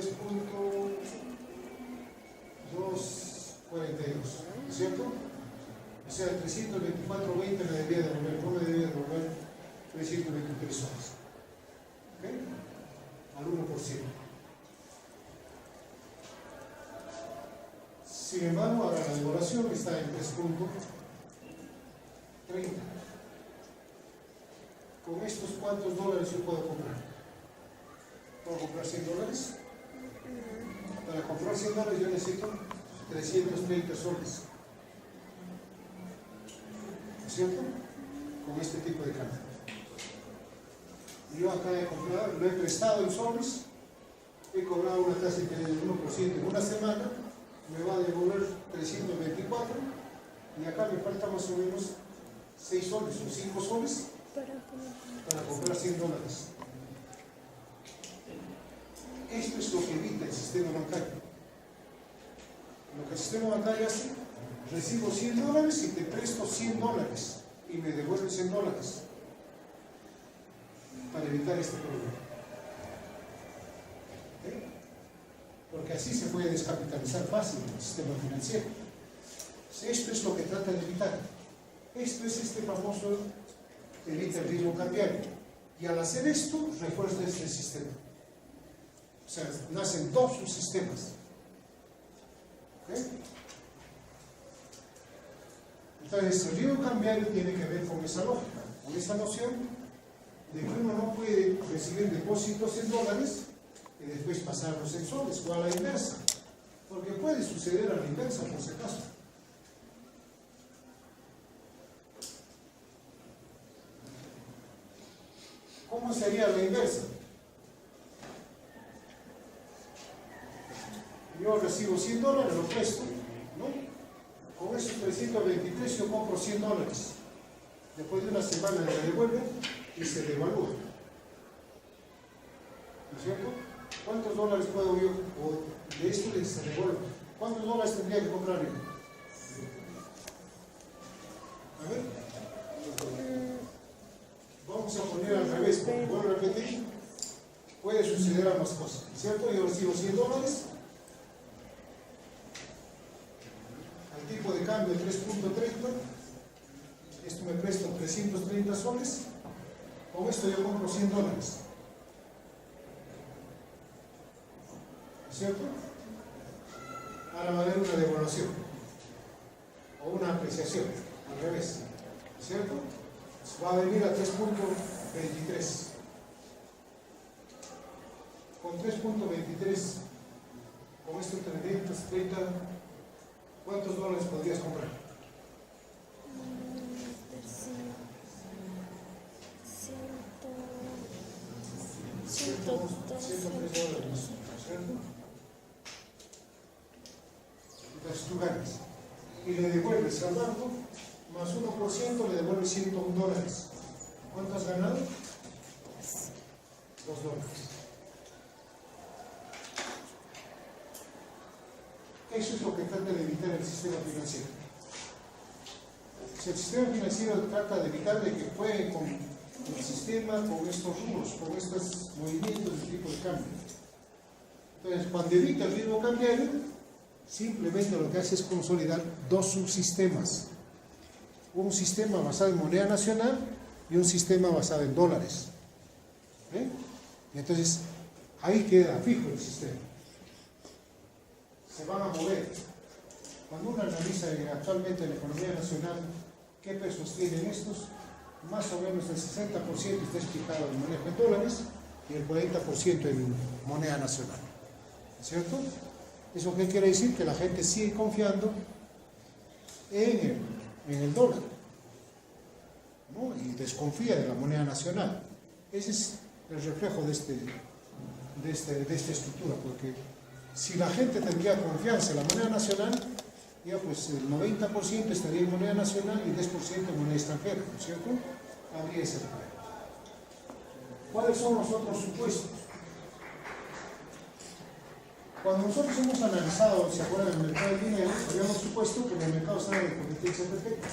[SPEAKER 1] ¿cierto? O sea, 324.20 me debía devolver, no me debía devolver 323 soles. ¿Ok? Al 1%. Sin embargo, ahora la devaluación está en 3.30. ¿Con estos cuántos dólares yo puedo comprar? ¿Puedo comprar $100? Para comprar $100 yo necesito 330 soles. ¿No es cierto? Con este tipo de cambio. Yo acá he comprado, lo he prestado en soles, he cobrado una tasa de interés del 1% en una semana, me va a devolver 324 y acá me falta más o menos 6 soles o 5 soles para comprar $100. Esto es lo que evita el sistema bancario. Lo que el sistema bancario hace, recibo $100 y te presto $100 y me devuelven $100 para evitar este problema. ¿Okay? Porque así se puede descapitalizar fácil el sistema financiero. Esto es lo que trata de evitar. Esto es este famoso evita el riesgo cambiario. Y al hacer esto, refuerza este sistema. O sea, nacen dos subsistemas. ¿Ok? Entonces, el riesgo cambiario tiene que ver con esa lógica, con esa noción de que uno no puede recibir depósitos en dólares y después pasarlos en soles, o a la inversa. Porque puede suceder a la inversa, por si acaso. ¿Cómo sería la inversa? Yo recibo $100, lo presto, ¿no? Con esos 323 yo compro $100. Después de una semana me devuelven y se devalúa. ¿No es cierto? ¿Cuántos dólares puedo yo, o de esto que se devuelve? ¿Cuántos dólares tendría que comprar yo? A ver. Vamos a poner al revés, porque vuelvo a repetir, puede suceder ambas cosas, ¿cierto? Yo recibo $100, al tipo de cambio 3.30, esto me presta 330 soles, con esto yo compro $100, ¿cierto? Ahora va a haber una devaluación, o una apreciación, al revés, ¿cierto? Va a venir a 3.23. Con 3.23, con estos 330, ¿cuántos dólares podrías comprar? 103 dólares, ¿cierto? Entonces tú ganas y le devuelves al banco más 1%, le devuelve $101. ¿Cuánto has ganado? $2. Eso es lo que trata de evitar el sistema financiero. Si el sistema financiero trata de evitar de que juegue con el sistema, con estos rubros, con estos movimientos de tipo de cambio. Entonces, cuando evita el riesgo cambiario, simplemente lo que hace es consolidar dos subsistemas. Un sistema basado en moneda nacional y un sistema basado en dólares. ¿Eh? Entonces, ahí queda fijo el sistema. Se van a mover. Cuando uno analiza actualmente en la economía nacional qué pesos tienen estos, más o menos el 60% está explicado en manejo en dólares y el 40% en moneda nacional. ¿Cierto? ¿Eso qué quiere decir? Que la gente sigue confiando en el dólar, ¿no? Y desconfía de la moneda nacional. Ese es el reflejo de esta estructura, porque si la gente tendría confianza en la moneda nacional, ya pues el 90% estaría en moneda nacional y 10% en moneda extranjera, ¿no es cierto? Habría ese problema. ¿Cuáles son los otros supuestos? Cuando nosotros hemos analizado, ¿se acuerdan del mercado del dinero? Habíamos supuesto que el mercado estaba de competencia perfecta.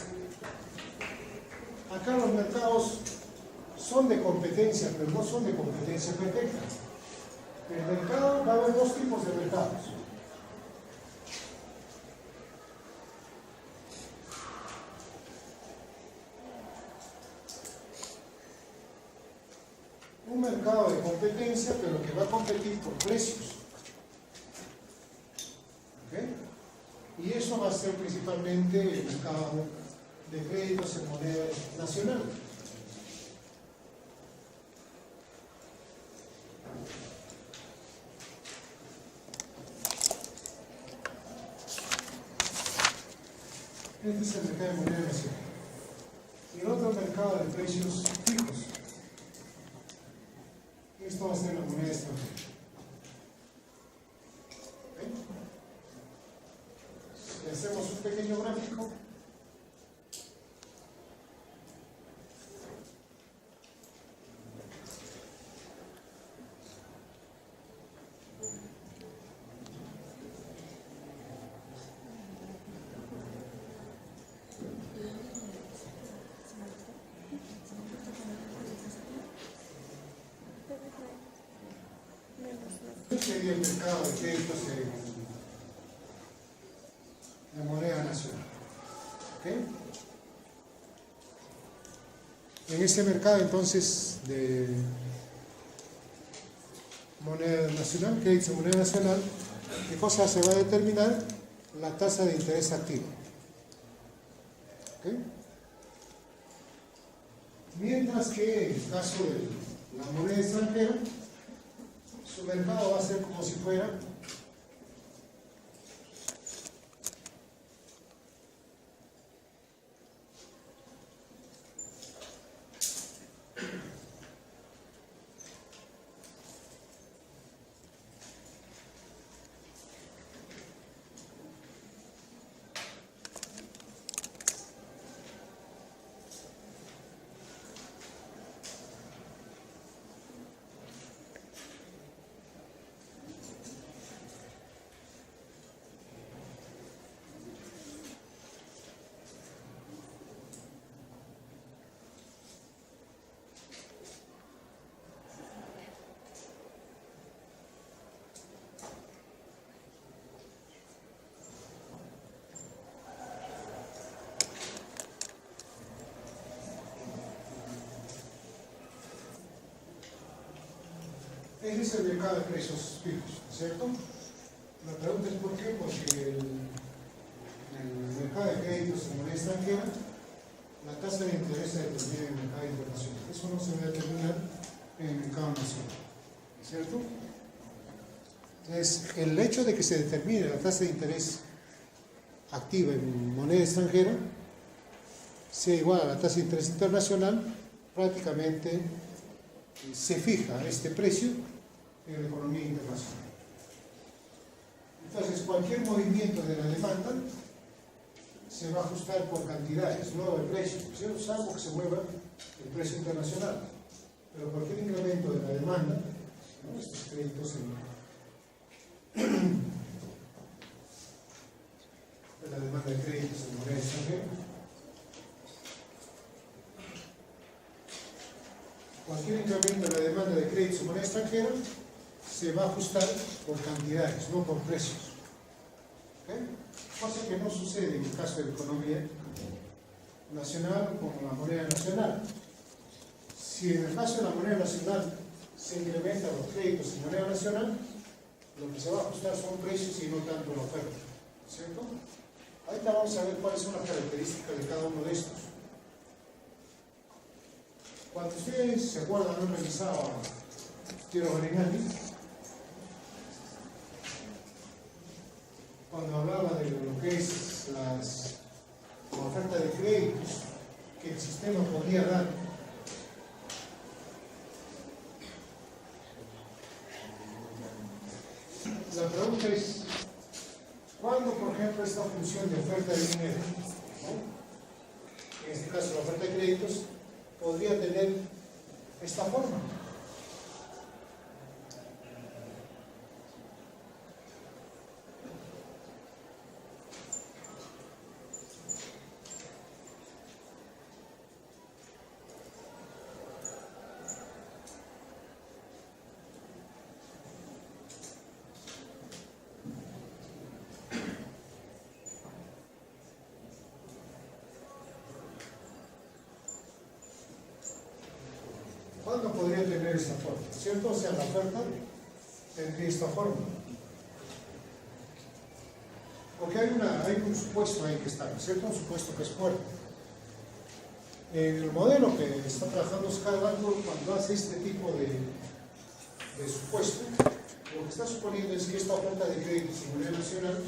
[SPEAKER 1] Acá los mercados son de competencia, pero no son de competencia perfecta. El mercado va a haber dos tipos de mercados. Un mercado de competencia, pero que va a competir por precios. ¿Ok? Y eso va a ser principalmente el mercado de créditos en moneda nacional. Este es el mercado de moneda nacional. Y el otro mercado de precios fijos. Esto va a ser la moneda extranjera. ¿Okay? Si hacemos un pequeño gráfico, sería el mercado de créditos en moneda nacional. ¿Okay? En este mercado entonces de moneda nacional, créditos en moneda nacional, ¿qué cosa se va a determinar? La tasa de interés activa. ¿Okay? Mientras que en el caso de la moneda extranjera, su mercado va a ser como si fuera ese es el mercado de precios fijos, ¿cierto? La pregunta es ¿por qué? Porque el mercado de créditos en moneda extranjera, la tasa de interés se determina en el mercado internacional. Eso no se va a determinar en el mercado nacional, ¿cierto? Entonces, el hecho de que se determine la tasa de interés activa en moneda extranjera sea igual a la tasa de interés internacional, prácticamente se fija este precio en la economía internacional. Entonces, cualquier movimiento de la demanda se va a ajustar por cantidades, no el precio, ¿cierto? Salvo que se mueva el precio internacional. Pero cualquier incremento de la demanda, ¿no? Estos créditos de la demanda de créditos en moneda extranjera, cualquier incremento de la demanda de créditos en moneda extranjera se va a ajustar por cantidades, no por precios. ¿Okay? Cosa que no sucede en el caso de la economía nacional con la moneda nacional. Si en el caso de la moneda nacional se incrementan los créditos en moneda nacional, lo que se va a ajustar son precios y no tanto la oferta, ¿cierto? Ahorita vamos a ver cuáles son las características de cada uno de estos. Cuando ustedes se acuerdan, han revisado a Piero Garinelli, cuando hablaba de lo que es la oferta de créditos que el sistema podría dar, la pregunta es, ¿cuándo, por ejemplo, esta función de oferta de dinero, ¿no? En este caso la oferta de créditos, podría tener esta forma? ¿Cuándo podría tener esta forma? ¿Cierto? O sea, la oferta tendría esta forma. Porque hay un supuesto ahí que está, ¿cierto? Un supuesto que es fuerte. En el modelo que está trabajando Skybank, cuando hace este tipo de supuesto, lo que está suponiendo es que esta oferta de créditos en moneda nacional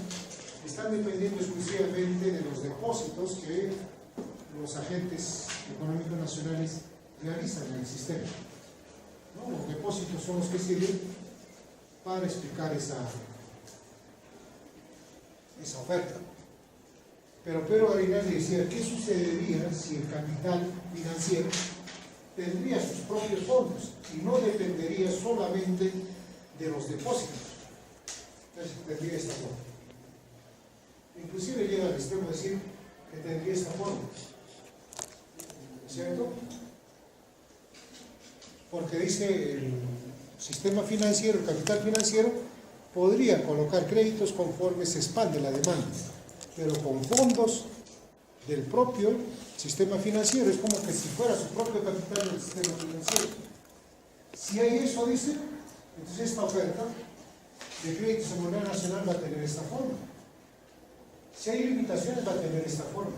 [SPEAKER 1] están dependiendo exclusivamente de los depósitos que los agentes económicos nacionales realizan en el sistema, ¿no? Los depósitos son los que sirven para explicar esa oferta. Pero Piero Garinelli decía, ¿qué sucedería si el capital financiero tendría sus propios fondos y no dependería solamente de los depósitos? Entonces tendría esta forma. Inclusive llega al extremo de decir que tendría esta forma, ¿cierto? Porque dice el sistema financiero, el capital financiero, podría colocar créditos conforme se expande la demanda, pero con fondos del propio sistema financiero. Es como que si fuera su propio capital del sistema financiero. Si hay eso, dice, entonces esta oferta de créditos en moneda nacional va a tener esta forma. Si hay limitaciones, va a tener esta forma.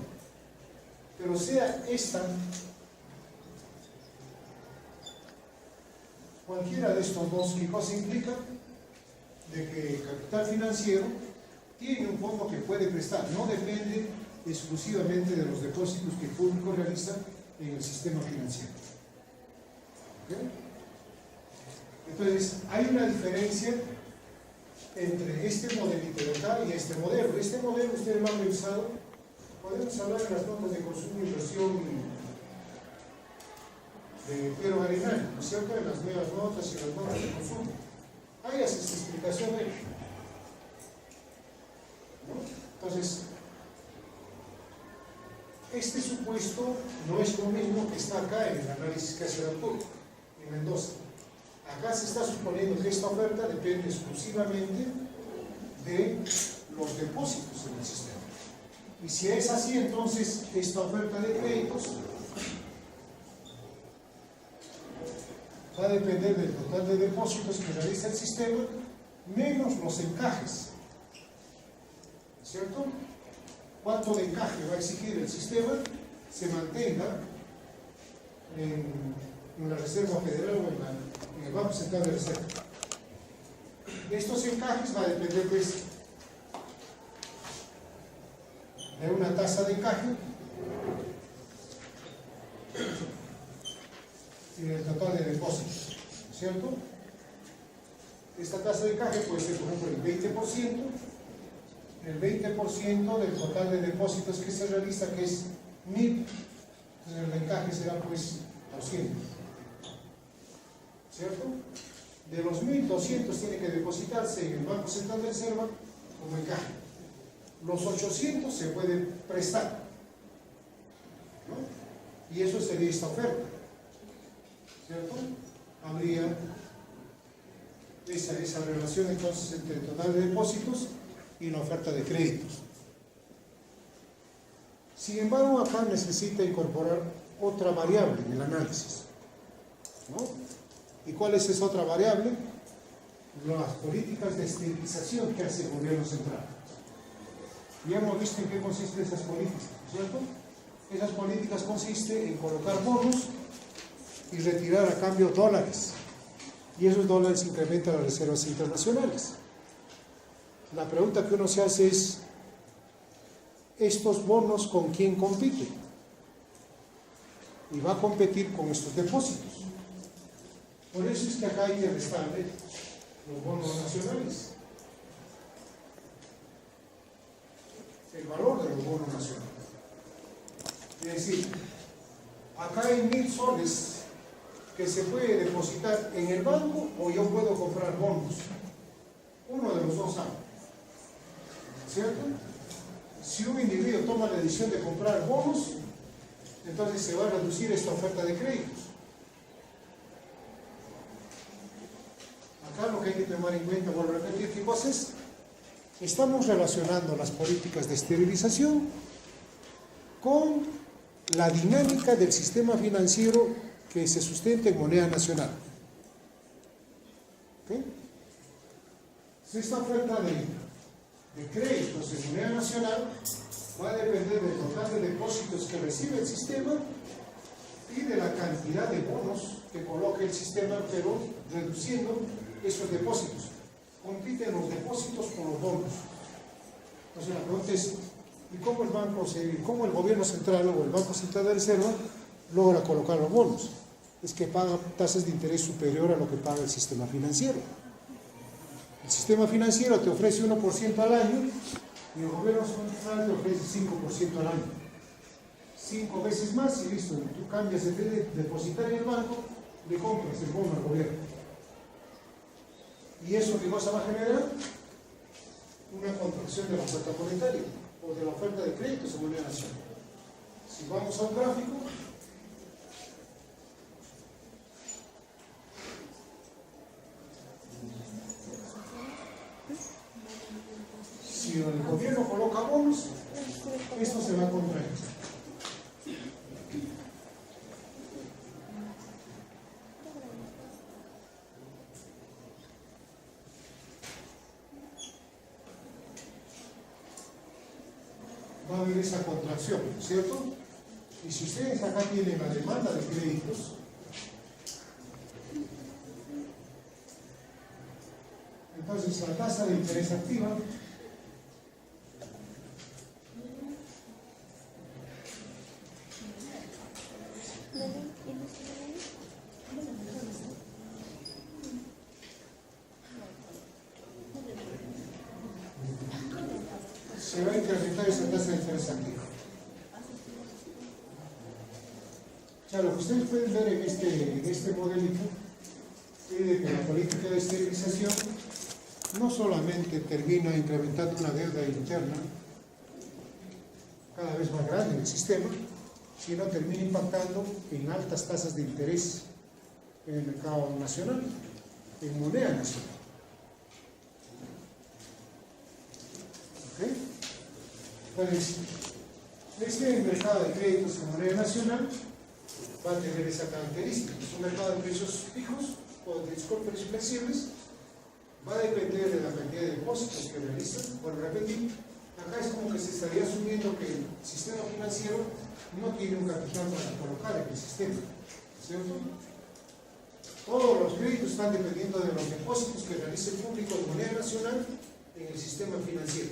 [SPEAKER 1] Pero sea esta, cualquiera de estos dos, ¿qué cosa implica? De que el capital financiero tiene un fondo que puede prestar, no depende exclusivamente de los depósitos que el público realiza en el sistema financiero. ¿Okay? Entonces, hay una diferencia entre este modelito de acá y este modelo. Este modelo ustedes lo han revisado, podemos hablar de las notas de consumo e inversión de Piero Garinelli, ¿no es cierto? De las nuevas notas y las notas de consumo. Ahí hace esta explicación de ello, ¿no? Entonces, este supuesto no es lo mismo que está acá en el análisis que hace Arturo y Mendoza. Acá se está suponiendo que esta oferta depende exclusivamente de los depósitos en el sistema. Y si es así, entonces esta oferta de créditos va a depender del total de depósitos que realiza el sistema, menos los encajes, ¿cierto? ¿Cuánto de encaje va a exigir el sistema? Se mantenga en la Reserva Federal o en el Banco Central de Reserva. Estos encajes va a depender pues, de una tasa de encaje y del total de depósitos, ¿cierto? Esta tasa de encaje puede ser, por ejemplo, el 20% del total de depósitos que se realiza, que es 1000, entonces el encaje será pues 200, ¿cierto? De los 1200 tiene que depositarse en el Banco Central de Reserva como encaje. Los 800 se pueden prestar, ¿no? Y eso sería esta oferta, ¿cierto? Habría esa relación entonces entre el total de depósitos y la oferta de créditos. Sin embargo, acá necesita incorporar otra variable en el análisis, ¿no? ¿Y cuál es esa otra variable? Las políticas de estabilización que hace el gobierno central. Ya hemos visto en qué consisten esas políticas, ¿cierto? Esas políticas consisten en colocar bonos y retirar a cambio dólares. Y esos dólares incrementan las reservas internacionales. La pregunta que uno se hace es, ¿estos bonos con quién compiten? Y va a competir con estos depósitos. Por eso es que acá hay que restarle los bonos nacionales, el valor de los bonos nacionales. Es decir, acá hay 1.000 soles que se puede depositar en el banco o yo puedo comprar bonos. Uno de los dos hay. ¿Cierto? Si un individuo toma la decisión de comprar bonos, entonces se va a reducir esta oferta de créditos. Acá lo que hay que tomar en cuenta, vuelvo a repetir, ¿qué cosa es? Estamos relacionando las políticas de esterilización con la dinámica del sistema financiero que se sustenta en moneda nacional. ¿Okay? Si esta oferta de créditos en moneda nacional va a depender del total de depósitos que recibe el sistema y de la cantidad de bonos que coloque el sistema, pero reduciendo esos depósitos. Compiten los depósitos con los bonos. Entonces la pregunta es, ¿y cómo el Banco cómo el gobierno central o el Banco Central de Reserva logra colocar los bonos? Es que paga tasas de interés superior a lo que paga el sistema financiero. El sistema financiero te ofrece 1% al año y el gobierno central te ofrece 5% al año. 5 veces más y listo. Tú cambias en vez de depositar en el banco, le compras el bono al gobierno. ¿Y eso qué cosa va a generar? Una contracción de la oferta monetaria o de la oferta de créditos en moneda nacional. Si vamos a un gráfico, si el gobierno coloca bonos, esto se va a contraer. Va a haber esa contracción, ¿cierto? Y si ustedes acá tienen la demanda de créditos, entonces la tasa de interés activa se va a incrementar esa tasa de interés activa. O sea, lo que ustedes pueden ver en este modelito es de que la política de esterilización no solamente termina incrementando una deuda interna cada vez más grande en el sistema, sino termina impactando en altas tasas de interés en el mercado nacional, en moneda nacional. ¿Okay? Entonces, este mercado de créditos en moneda nacional va a tener esa característica. Es un mercado de precios fijos o de precios flexibles. Va a depender de la cantidad de depósitos que realizan. Por repetir, acá es como que se estaría asumiendo que el sistema financiero no tiene un capital para colocar en el sistema, ¿cierto? Todos los créditos están dependiendo de los depósitos que realice el público de moneda nacional en el sistema financiero.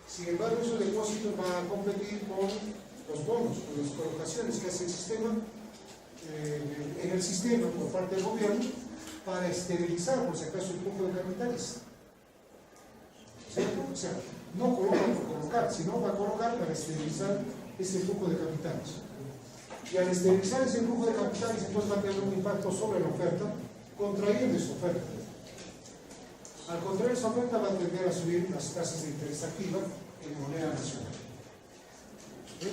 [SPEAKER 1] Sin embargo, esos depósitos van a competir con los bonos, con las colocaciones que hace el sistema en el sistema por parte del gobierno para esterilizar, por si acaso, el flujo de capitales. ¿Cierto? O sea, no coloca por colocar, sino va a colocar para esterilizar ese flujo de capitales. Y al esterilizar ese flujo de capitales, entonces va a tener un impacto sobre la oferta, contrayendo esa oferta. Al contrario, esa oferta va a tender a subir las tasas de interés activa en moneda nacional. ¿Sí?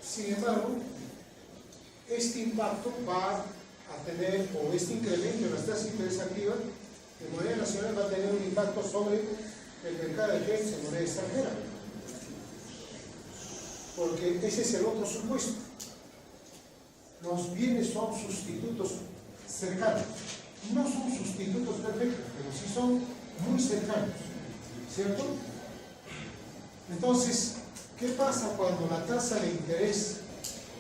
[SPEAKER 1] Sin embargo, este impacto va a tener, o este incremento en las tasas de interés activa en moneda nacional va a tener un impacto sobre el mercado de créditos en moneda extranjera. porque ese es el otro supuesto. Los bienes son sustitutos cercanos. No son sustitutos perfectos, pero sí son muy cercanos, ¿cierto? Entonces, ¿qué pasa cuando la tasa de interés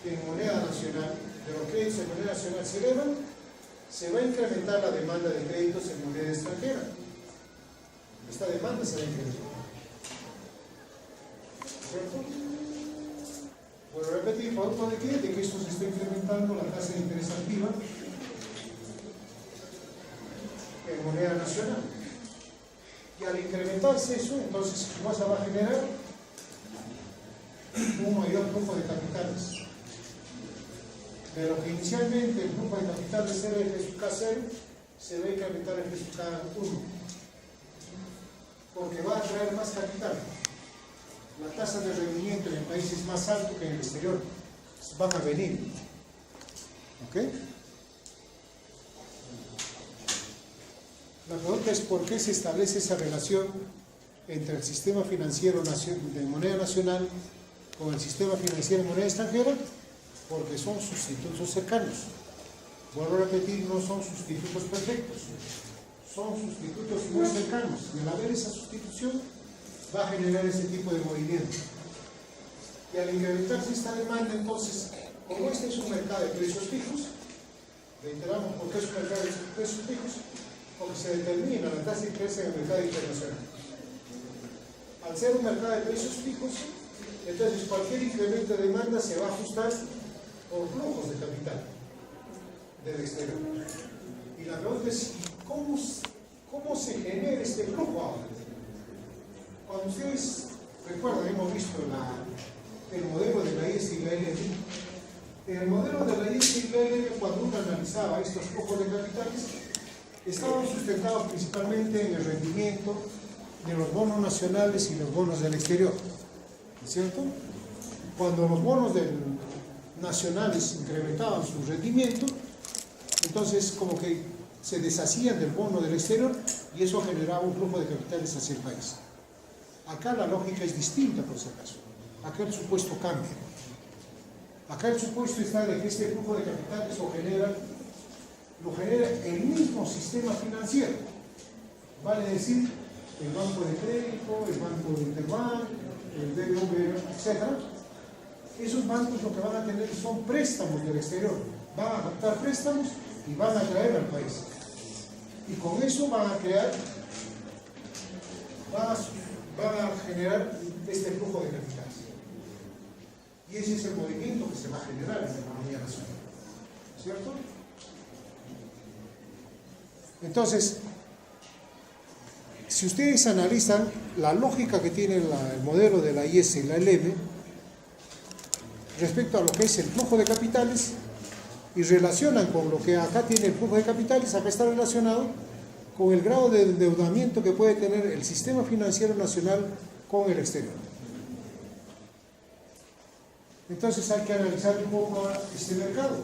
[SPEAKER 1] en moneda nacional, de los créditos en moneda nacional se elevan? Se va a incrementar la demanda de créditos en moneda extranjera. Esta demanda se va a incrementar, ¿cierto? Vuelvo a repetir, ¿producto de qué? De que esto se está incrementando la tasa de interés activa en moneda nacional. Y al incrementarse eso, entonces, ¿qué cosa va a generar? Un mayor flujo de capitales. De lo que inicialmente el flujo de capitales era el FSUK0, se va a incrementar el FSUK1. Porque va a atraer más capital. La tasa de rendimiento en el país es más alta que en el exterior. Van a venir. ¿Ok? La pregunta es ¿por qué se establece esa relación entre el sistema financiero de moneda nacional con el sistema financiero de moneda extranjera? Porque son sustitutos cercanos. Vuelvo a repetir, no son sustitutos perfectos. Son sustitutos muy cercanos. Y al haber esa sustitución, va a generar ese tipo de movimiento. Y al incrementarse esta demanda, entonces, como este es un mercado de precios fijos, reiteramos por qué es un mercado de precios fijos, porque se determina la tasa de interés en el mercado internacional. Al ser un mercado de precios fijos, entonces cualquier incremento de demanda se va a ajustar por flujos de capital del exterior. Y la pregunta es, ¿cómo se genera este flujo ahora? Cuando ustedes recuerdan, hemos visto el modelo de la IS y la LM. En el modelo de la IS y la LM, cuando uno analizaba estos flujos de capitales, estaban sustentados principalmente en el rendimiento de los bonos nacionales y los bonos del exterior, ¿cierto? Cuando los bonos nacionales incrementaban su rendimiento, entonces como que se deshacían del bono del exterior y eso generaba un flujo de capitales hacia el país. Acá la lógica es distinta, por si acaso. Acá el supuesto cambia. Acá el supuesto está de que este flujo de capitales lo genera el mismo sistema financiero. Vale decir, el banco de crédito, el banco de Interbank, el BBV, etc. Esos bancos lo que van a tener son préstamos del exterior. Van a captar préstamos y van a traer al país. Y con eso van a generar este flujo de capitales. Y ese es el movimiento que se va a generar en la economía nacional. ¿Cierto? Entonces, si ustedes analizan la lógica que tiene el modelo de la IS y la LM respecto a lo que es el flujo de capitales y relacionan con lo que acá tiene el flujo de capitales, acá está relacionado con el grado de endeudamiento que puede tener el sistema financiero nacional con el exterior. Entonces hay que analizar un poco este mercado.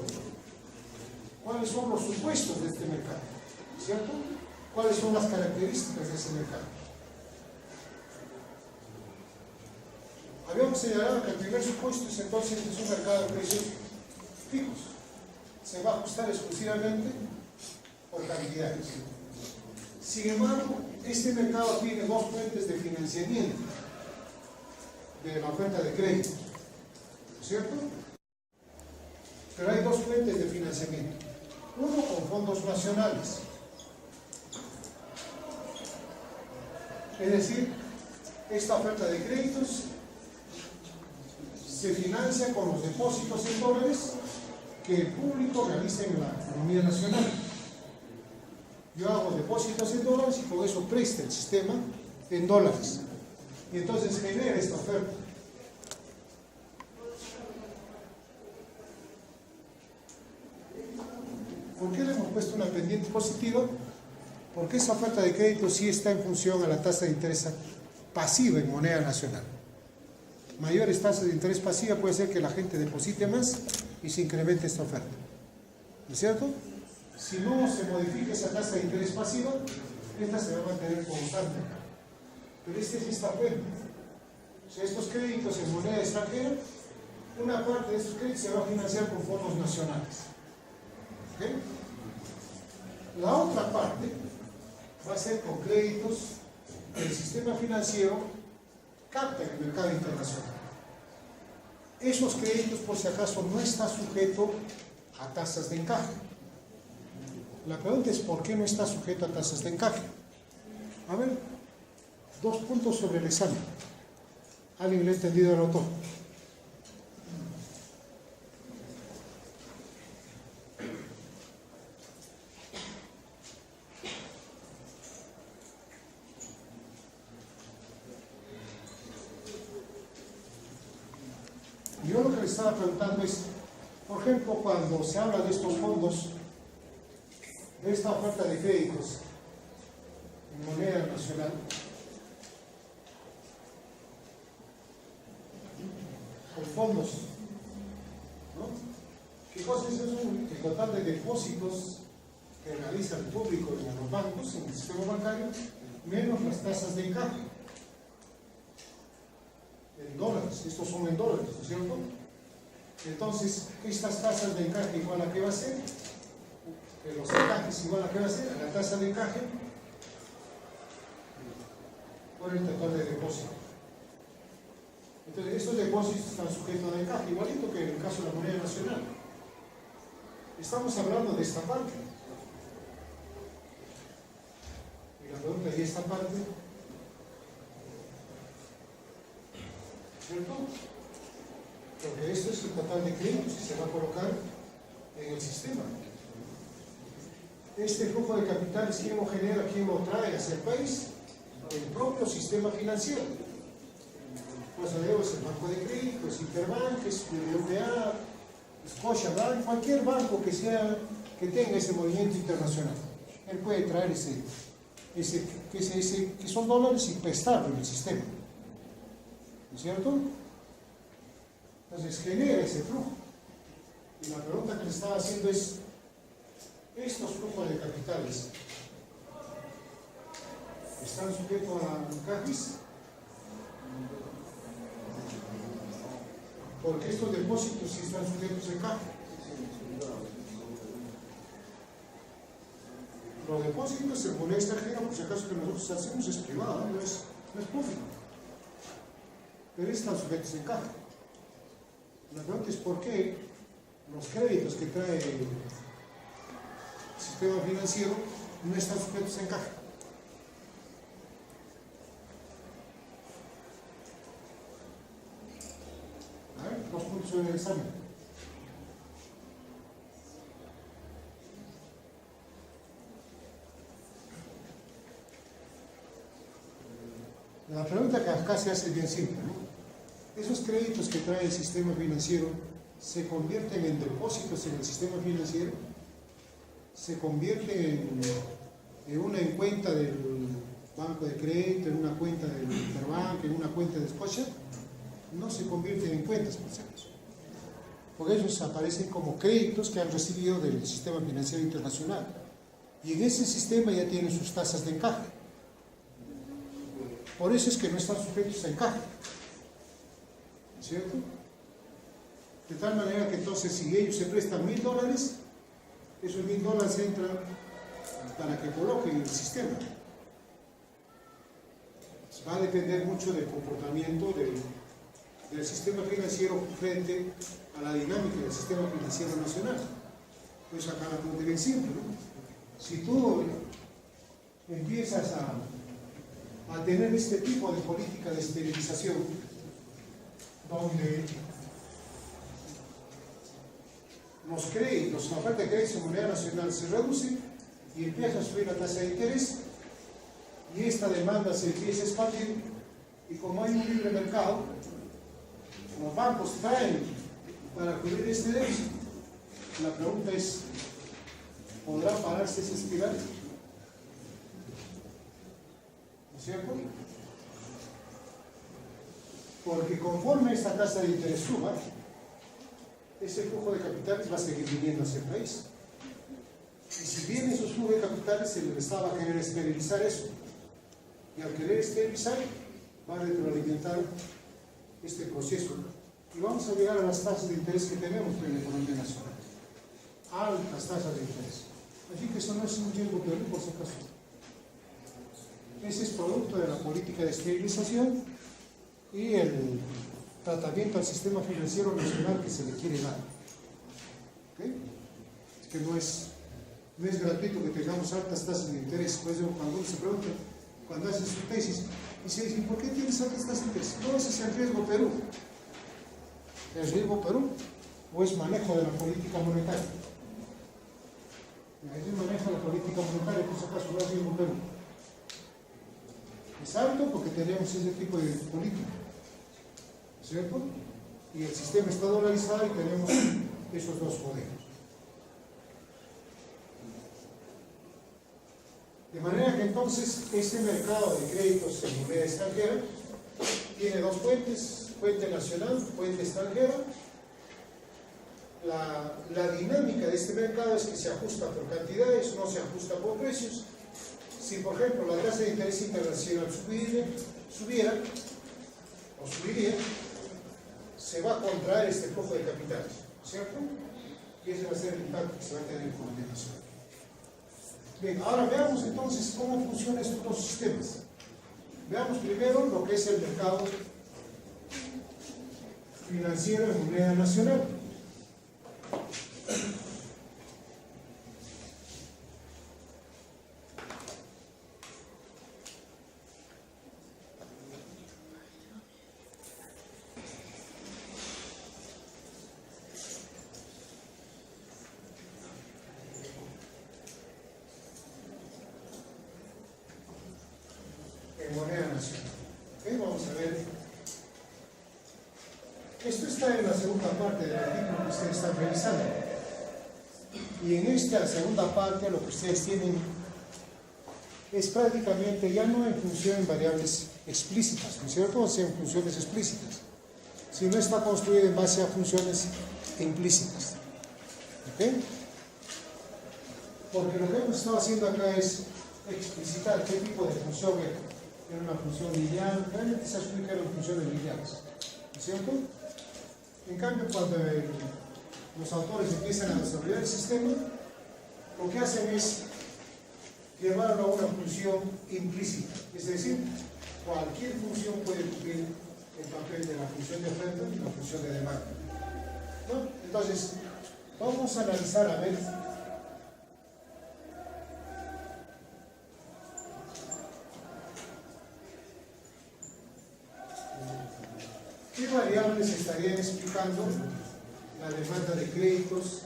[SPEAKER 1] ¿Cuáles son los supuestos de este mercado? ¿Cierto? ¿Cuáles son las características de ese mercado? Habíamos señalado que el primer supuesto es entonces es un mercado de precios fijos. Se va a ajustar exclusivamente por cantidades. Sin embargo, este mercado tiene dos fuentes de financiamiento de la oferta de crédito, ¿cierto? Pero hay dos fuentes de financiamiento. Uno con fondos nacionales, es decir, esta oferta de créditos se financia con los depósitos en dólares que el público realiza en la economía nacional. Yo hago depósitos en dólares y con eso presta el sistema en dólares. Y entonces genera esta oferta. ¿Por qué le hemos puesto una pendiente positiva? Porque esa oferta de crédito sí está en función a la tasa de interés pasiva en moneda nacional. Mayores tasas de interés pasiva puede ser que la gente deposite más y se incremente esta oferta. ¿No es cierto? Si no se modifica esa tasa de interés pasiva, esta se va a mantener constante acá. Pero esta es esta fuente. O sea, estos créditos en moneda extranjera una parte de estos créditos se va a financiar con fondos nacionales. ¿Ok? La otra parte va a ser con créditos que el sistema financiero capta en el mercado internacional. Esos créditos, por si acaso, no están sujetos a tasas de encaje. La pregunta es, ¿por qué no está sujeto a tasas de encaje? A ver, 2 puntos sobre el examen. ¿Alguien le ha entendido al autor? Yo lo que le estaba preguntando es, por ejemplo, cuando se habla de estos fondos, de esta oferta de créditos en moneda nacional, con fondos, ¿no? ¿Qué cosa es eso? El total de depósitos que realiza el público en los bancos, en el sistema bancario, menos las tasas de encaje. En dólares, estos son en dólares, ¿no es cierto? Entonces, estas tasas de encaje igual a qué va a ser, los encajes igual a qué va a ser, a la tasa de encaje por el total de depósito. Entonces, estos depósitos están sujetos a encaje, igualito que en el caso de la moneda nacional. Estamos hablando de esta parte. Y la pregunta es, ¿y esta parte? ¿Cierto? Porque esto es el total de créditos que se va a colocar en el sistema. Este flujo de capitales, ¿quién lo genera? ¿Quién lo trae hacia el país? El propio sistema financiero. Pues es el banco de crédito, es Interbank, es BBVA, Scotiabank, cualquier banco que tenga ese movimiento internacional. Él puede traer que son dólares y prestarlo en el sistema. ¿No es cierto? Entonces genera ese flujo. Y la pregunta que le estaba haciendo es, ¿estos flujos de capitales están sujetos a encajes? Porque estos depósitos sí están sujetos a encaje. Los depósitos en moneda extranjera, por si acaso que nosotros hacemos, es privado, no es público. Pero están sujetos a encaje. La pregunta es, ¿por qué los créditos que trae el sistema financiero no están sujetos a encaje? A ver, 2 puntos sobre el examen. La pregunta que acá se hace es bien simple, ¿no? Esos créditos que trae el sistema financiero se convierten en depósitos en el sistema financiero, se convierten en una cuenta del banco de crédito, en una cuenta del Interbank, en una cuenta de Scotia. No se convierten en cuentas, por si acaso. Porque ellos aparecen como créditos que han recibido del sistema financiero internacional. Y en ese sistema ya tienen sus tasas de encaje. Por eso es que no están sujetos a encaje. ¿Cierto? De tal manera que entonces, si ellos se prestan $1,000, esos $1,000 entran para que coloquen en el sistema. Va a depender mucho del comportamiento del sistema financiero frente a la dinámica del sistema financiero nacional. Pues acá la pregunta es bien simple, ¿no? Si tú empiezas a tener este tipo de política de esterilización, donde los créditos, la oferta de créditos en moneda nacional se reduce y empieza a subir la tasa de interés, y esta demanda se empieza a expandir, y como hay un libre mercado, los bancos traen para cubrir este déficit. La pregunta es, ¿podrá pararse esa espiral? ¿No es cierto? Porque conforme esta tasa de interés suba, ese flujo de capitales va a seguir viniendo hacia el país. Y si vienen esos flujos de capitales, el Estado va a querer esterilizar eso. Y al querer esterilizar, va a retroalimentar este proceso. Y y vamos a llegar a las tasas de interés que tenemos en la economía nacional. Altas tasas de interés. Así que eso no es un riesgo Perú, por si acaso. Ese es producto de la política de estabilización y el tratamiento al sistema financiero nacional que se le quiere dar. ¿Okay? Es que no es gratuito que tengamos altas tasas de interés. Por eso cuando uno se pregunta, cuando hace su tesis, dice, ¿y por qué tienes altas tasas de interés? No, ese es el riesgo Perú. ¿Es riesgo Perú o es manejo de la política monetaria? Es el manejo de la política monetaria, por si acaso no es riesgo Perú. Es alto porque tenemos ese tipo de política, ¿cierto? Y el sistema está dolarizado y tenemos esos dos modelos. De manera que entonces este mercado de créditos en moneda extranjera tiene dos fuentes, fuente nacional, fuente extranjera. La dinámica de este mercado es que se ajusta por cantidades, no se ajusta por precios. Si por ejemplo la tasa de interés internacional subiera, se va a contraer este flujo de capitales, ¿cierto? Y ese va a ser el impacto que se va a tener en la economía nacional. Bien, ahora veamos entonces cómo funcionan estos dos sistemas. Veamos primero lo que es el mercado financiero en moneda nacional. Moneda nacional. ¿Okay? Vamos a ver. Esto está en la segunda parte del artículo que ustedes están revisando. Y en esta segunda parte lo que ustedes tienen es prácticamente ya no en función en variables explícitas, ¿no es cierto? O sea, en funciones explícitas, sino está construido en base a funciones implícitas. ¿Ok? Porque lo que hemos estado haciendo acá es explicitar qué tipo de función era una función lineal, realmente se explica que eran funciones lineales, ¿no es cierto? En cambio, cuando los autores empiezan a desarrollar el sistema, lo que hacen es llevarlo a una función implícita, es decir, cualquier función puede cumplir el papel de la función de oferta y la función de demanda, ¿no? Entonces, vamos a analizar a ver ¿qué variables estarían explicando la demanda de créditos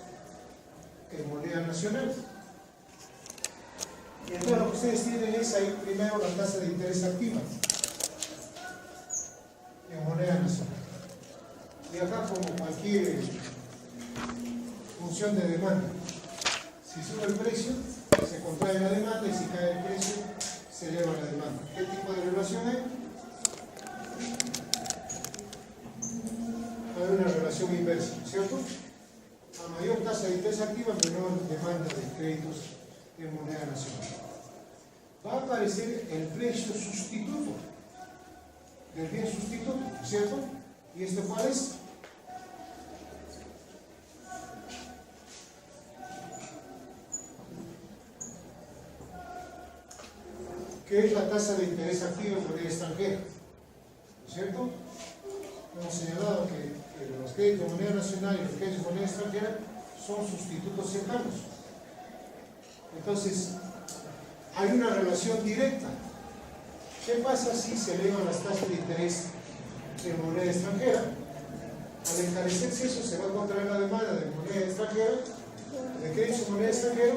[SPEAKER 1] en moneda nacional? Y entonces lo que ustedes tienen es ahí primero la tasa de interés activa en moneda nacional. Y acá como cualquier función de demanda, si sube el precio, se contrae la demanda, y si cae el precio, se eleva la demanda. ¿Qué tipo de relación hay? Hay una relación inversa, ¿cierto? A mayor tasa de interés activa, menor demanda de créditos en moneda nacional. Va a aparecer el precio sustituto del bien sustituto, ¿cierto? ¿Y esto cuál es? ¿Qué es la tasa de interés activa en moneda extranjera? ¿Cierto? Hemos señalado que los créditos de moneda nacional y los créditos de moneda extranjera son sustitutos cercanos. Entonces, hay una relación directa. ¿Qué pasa si se elevan las tasas de interés en moneda extranjera? Al encarecerse eso, se va a contraer la demanda de moneda extranjera, de créditos en moneda extranjera,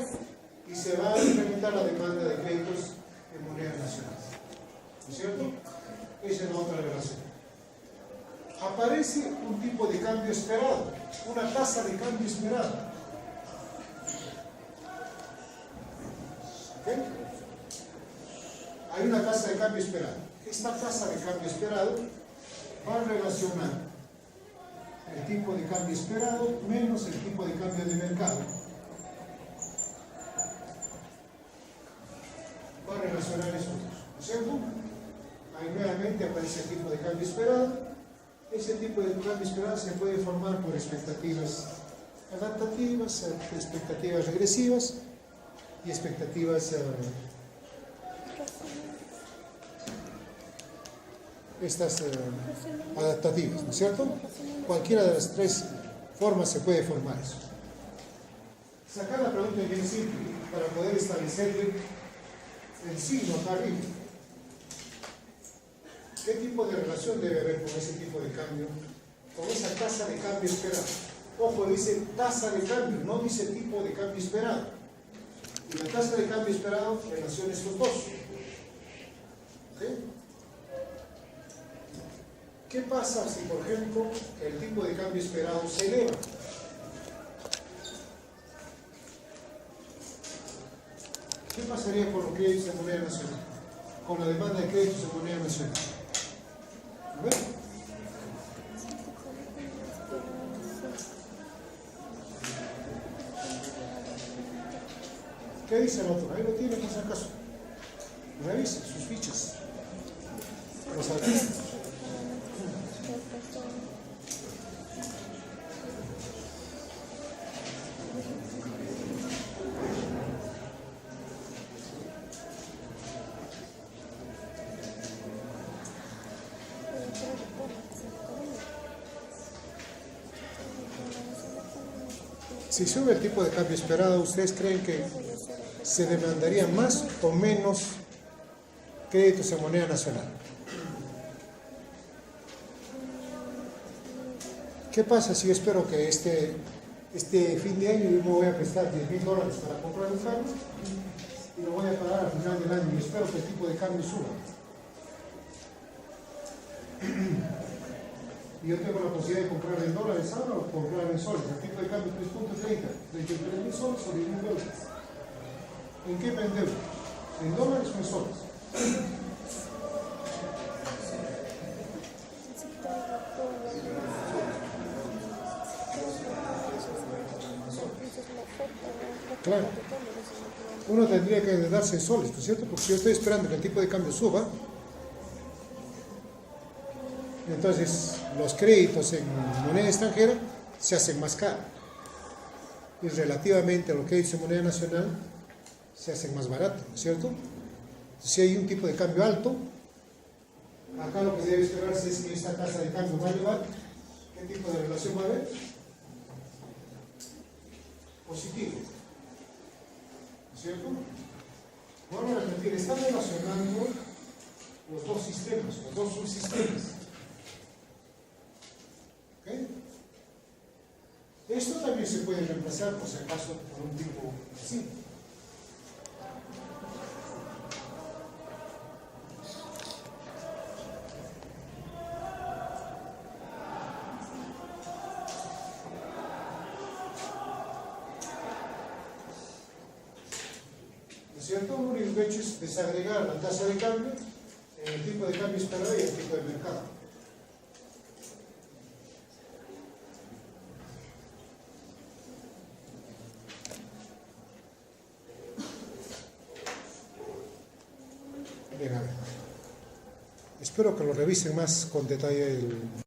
[SPEAKER 1] y se va a incrementar la demanda de créditos en moneda nacional. ¿No es cierto? Esa es la otra relación. Aparece un tipo de cambio esperado, una tasa de cambio esperado. ¿Okay? Hay una tasa de cambio esperado. Esta tasa de cambio esperado va a relacionar el tipo de cambio esperado menos el tipo de cambio de mercado. Va a relacionar esos dos, ¿no es cierto? Ahí nuevamente aparece el tipo de cambio esperado Ese tipo de cambio esperado se puede formar por expectativas adaptativas, expectativas regresivas y expectativas adaptativas, ¿no es cierto? Cualquiera de las tres formas se puede formar eso. Sacar la pregunta es bien simple para poder establecer el signo acá arriba. ¿Qué tipo de relación debe haber con ese tipo de cambio? Con esa tasa de cambio esperado. Ojo, dice tasa de cambio, no dice tipo de cambio esperado. Y la tasa de cambio esperado relaciona estos dos. ¿Sí? ¿Qué pasa si, por ejemplo, el tipo de cambio esperado se eleva? ¿Qué pasaría con los créditos en moneda nacional? Con la demanda de créditos en moneda nacional. ¿A ver? ¿Qué dice el otro? Ahí lo tiene, por si acaso. Revisen sus fichas. Los artistas. Si sube el tipo de cambio esperado, ¿ustedes creen que se demandarían más o menos créditos en moneda nacional? ¿Qué pasa si yo espero que este fin de año yo me voy a prestar $10,000 para comprar un carro y lo voy a pagar al final del año y espero que el tipo de cambio suba? Y yo tengo la posibilidad de comprar en dólares ahora o comprar en soles. El tipo de cambio es 3.30, 33.000 soles o $10,000. ¿En qué vendemos? ¿En dólares o en soles? Claro. Uno tendría que darse en soles, ¿no es cierto? Porque si yo estoy esperando que el tipo de cambio suba, entonces los créditos en moneda extranjera se hacen más caros. Y relativamente a los créditos en moneda nacional se hacen más baratos, ¿no es cierto? Si hay un tipo de cambio alto, acá lo que debe esperarse es que esta tasa de cambio va a elevar. ¿Qué tipo de relación va a haber? Positivo. ¿No es cierto? Vamos a repetir, están relacionando los dos sistemas, los dos subsistemas. ¿Ok? Esto también se puede reemplazar, por si acaso, por un tipo así. ¿No es cierto? Lo único que he hecho es desagregar la tasa de cambio en el tipo de cambio esperado y el tipo de mercado. Bien, a ver. Espero que lo revisen más con detalle el